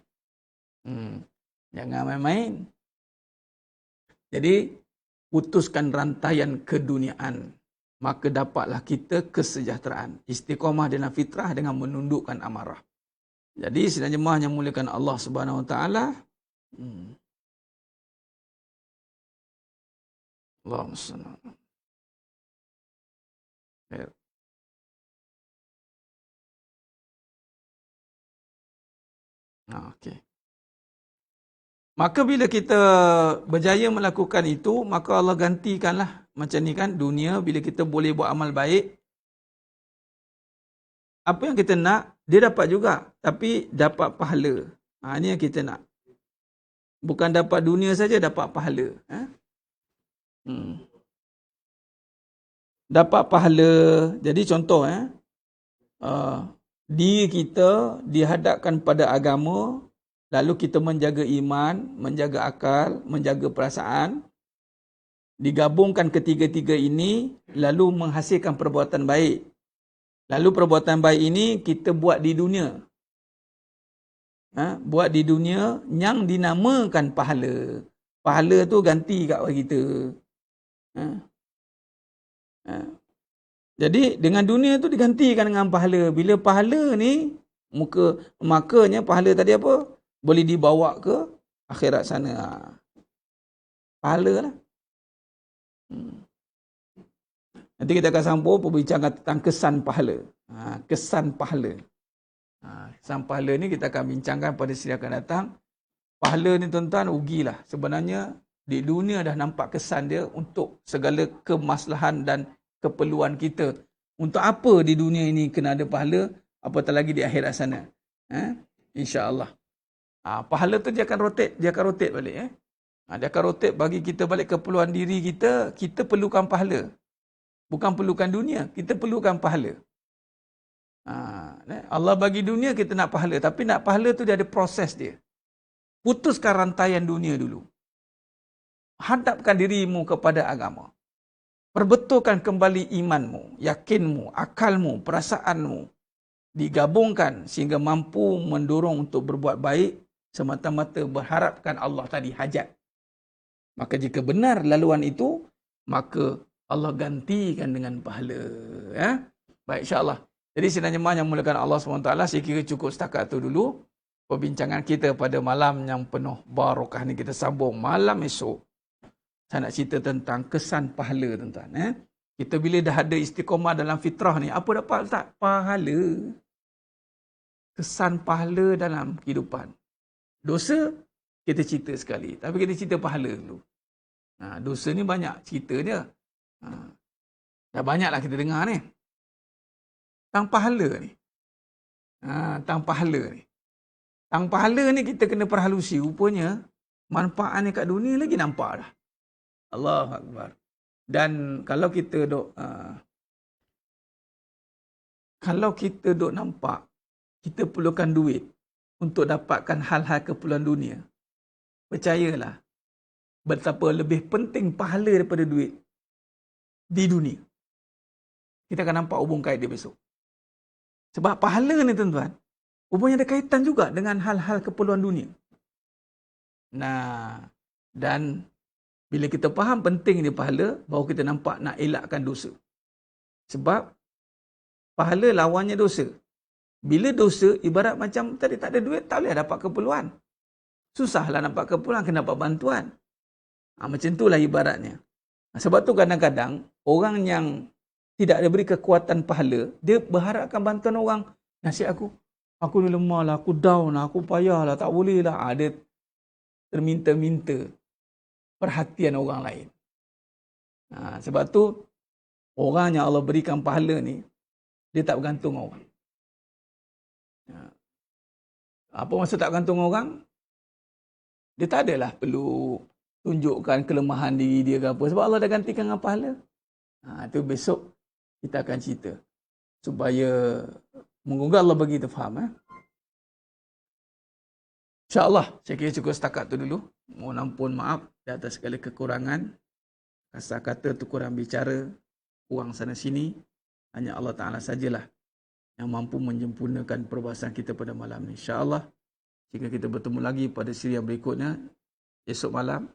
Jangan main-main. Jadi, putuskan rantaian keduniaan. Maka dapatlah kita kesejahteraan. Istiqamah dalam fitrah dengan menundukkan amarah. Jadi, sidang jemaah yang muliakan Allah Subhanahu Wa Taala. Allahumma salli ala Muhammad. Okey. Maka bila kita berjaya melakukan itu, maka Allah gantikanlah. Macam ni kan, dunia bila kita boleh buat amal baik, apa yang kita nak, dia dapat juga. Tapi dapat pahala. Ini yang kita nak. Bukan dapat dunia saja, dapat pahala. Dapat pahala. Jadi contoh, diri kita dihadapkan pada agama, lalu kita menjaga iman, menjaga akal, menjaga perasaan. Digabungkan ketiga-tiga ini, lalu menghasilkan perbuatan baik. Lalu perbuatan baik ini kita buat di dunia. Buat di dunia yang dinamakan pahala. Pahala tu ganti kat orang kita. Jadi dengan dunia tu digantikan dengan pahala. Bila pahala ni, makanya pahala tadi apa? Boleh dibawa ke akhirat sana. Pahala lah. Nanti kita akan sambung perbincangan tentang kesan pahala. Kesan pahala. Kesan pahala ni kita akan bincangkan pada siri akan datang. Pahala ni tuan-tuan rugilah. Sebenarnya di dunia dah nampak kesan dia untuk segala kemaslahan dan keperluan kita. Untuk apa di dunia ini kena ada pahala, apatah lagi di akhirat sana. InsyaAllah. Pahala tu dia akan rotate balik. Dia akan rotate bagi kita balik keperluan diri kita. Kita perlukan pahala. Bukan perlukan dunia, kita perlukan pahala. Allah bagi dunia, kita nak pahala. Tapi nak pahala tu dia ada proses dia. Putuskan rantaian dunia dulu. Hadapkan dirimu kepada agama. Perbetulkan kembali imanmu, yakinmu, akalmu, perasaanmu. Digabungkan sehingga mampu mendorong untuk berbuat baik semata-mata berharapkan Allah tadi hajat. Maka jika benar laluan itu, maka Allah gantikan dengan pahala. Baik, insyaAllah. Jadi sidang jemaah yang mulakan Allah SWT, saya kira cukup setakat tu dulu. Perbincangan kita pada malam yang penuh barakah ni, kita sambung malam esok. Saya nak cerita tentang kesan pahala, tuan-tuan. Kita bila dah ada istiqomah dalam fitrah ni, apa dapat Ustaz? Pahala. Kesan pahala dalam kehidupan. Dosa, kita cerita sekali. Tapi kita cerita pahala dulu. Dosa ni banyak cerita dia. Dah banyaklah kita dengar ni. Tang pahala ni. Tang pahala ni. Tang pahala ni kita kena perhalusi. Rupanya, manfaatnya kat dunia lagi nampak dah. Allahu Akbar. Dan kalau kita duk nampak, kita perlukan duit untuk dapatkan hal-hal keperluan dunia. Percayalah, betapa lebih penting pahala daripada duit di dunia. Kita akan nampak hubung kait dia besok. Sebab pahala ni tuan-tuan, rupanya ada kaitan juga dengan hal-hal keperluan dunia. Dan bila kita faham penting dia pahala, baru kita nampak nak elakkan dosa. Sebab pahala lawannya dosa. Bila dosa, ibarat macam tadi tak ada duit, tak boleh dapat keperluan. Susahlah dapat keperluan, kena dapat bantuan. Macam itulah ibaratnya. Sebab tu kadang-kadang, orang yang tidak diberi kekuatan pahala, dia berharapkan bantuan orang. Nasihat aku ni lemah lah, aku down lah, aku payah lah, tak boleh lah. Dia terminta-minta perhatian orang lain. Sebab tu, orang yang Allah berikan pahala ni, dia tak bergantung orang. Apa maksud tak bergantung orang? Dia tak adalah perlu tunjukkan kelemahan diri dia ke apa. Sebab Allah dah gantikan dengan pahala. Itu besok kita akan cerita. Supaya moga Allah bagi kita faham. InsyaAllah, saya kira cukup setakat tu dulu. Mohon ampun maaf di atas segala kekurangan. Kasar kata tu kurang bicara, kurang sana sini. Hanya Allah Ta'ala sajalah yang mampu menyempurnakan perbahasan kita pada malam ni. InsyaAllah, jika kita bertemu lagi pada siri yang berikutnya, esok malam,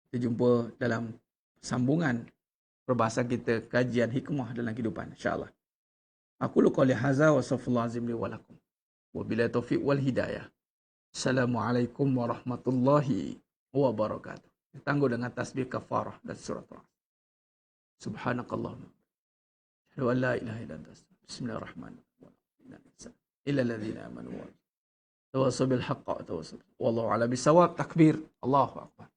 kita jumpa dalam sambungan perbahasan kita, kajian hikmah dalam kehidupan. InsyaAllah. Aku qouli hadza wa astaghfirullah azim li wa lakum. Wabillahi taufiq wal hidayah. Assalamualaikum warahmatullahi wabarakatuh. Ditangguh dengan tasbih kafarah dan surat Al-Asr. Subhanakallahumma. Asyhadu an la ilaha illa anta. Bismillahirrahmanirrahim. Illa alladhina amanu wa tawassaw bil haqqi wa tawassaw. Wallahu a'lam bisawab. Takbir. Allahu akbar.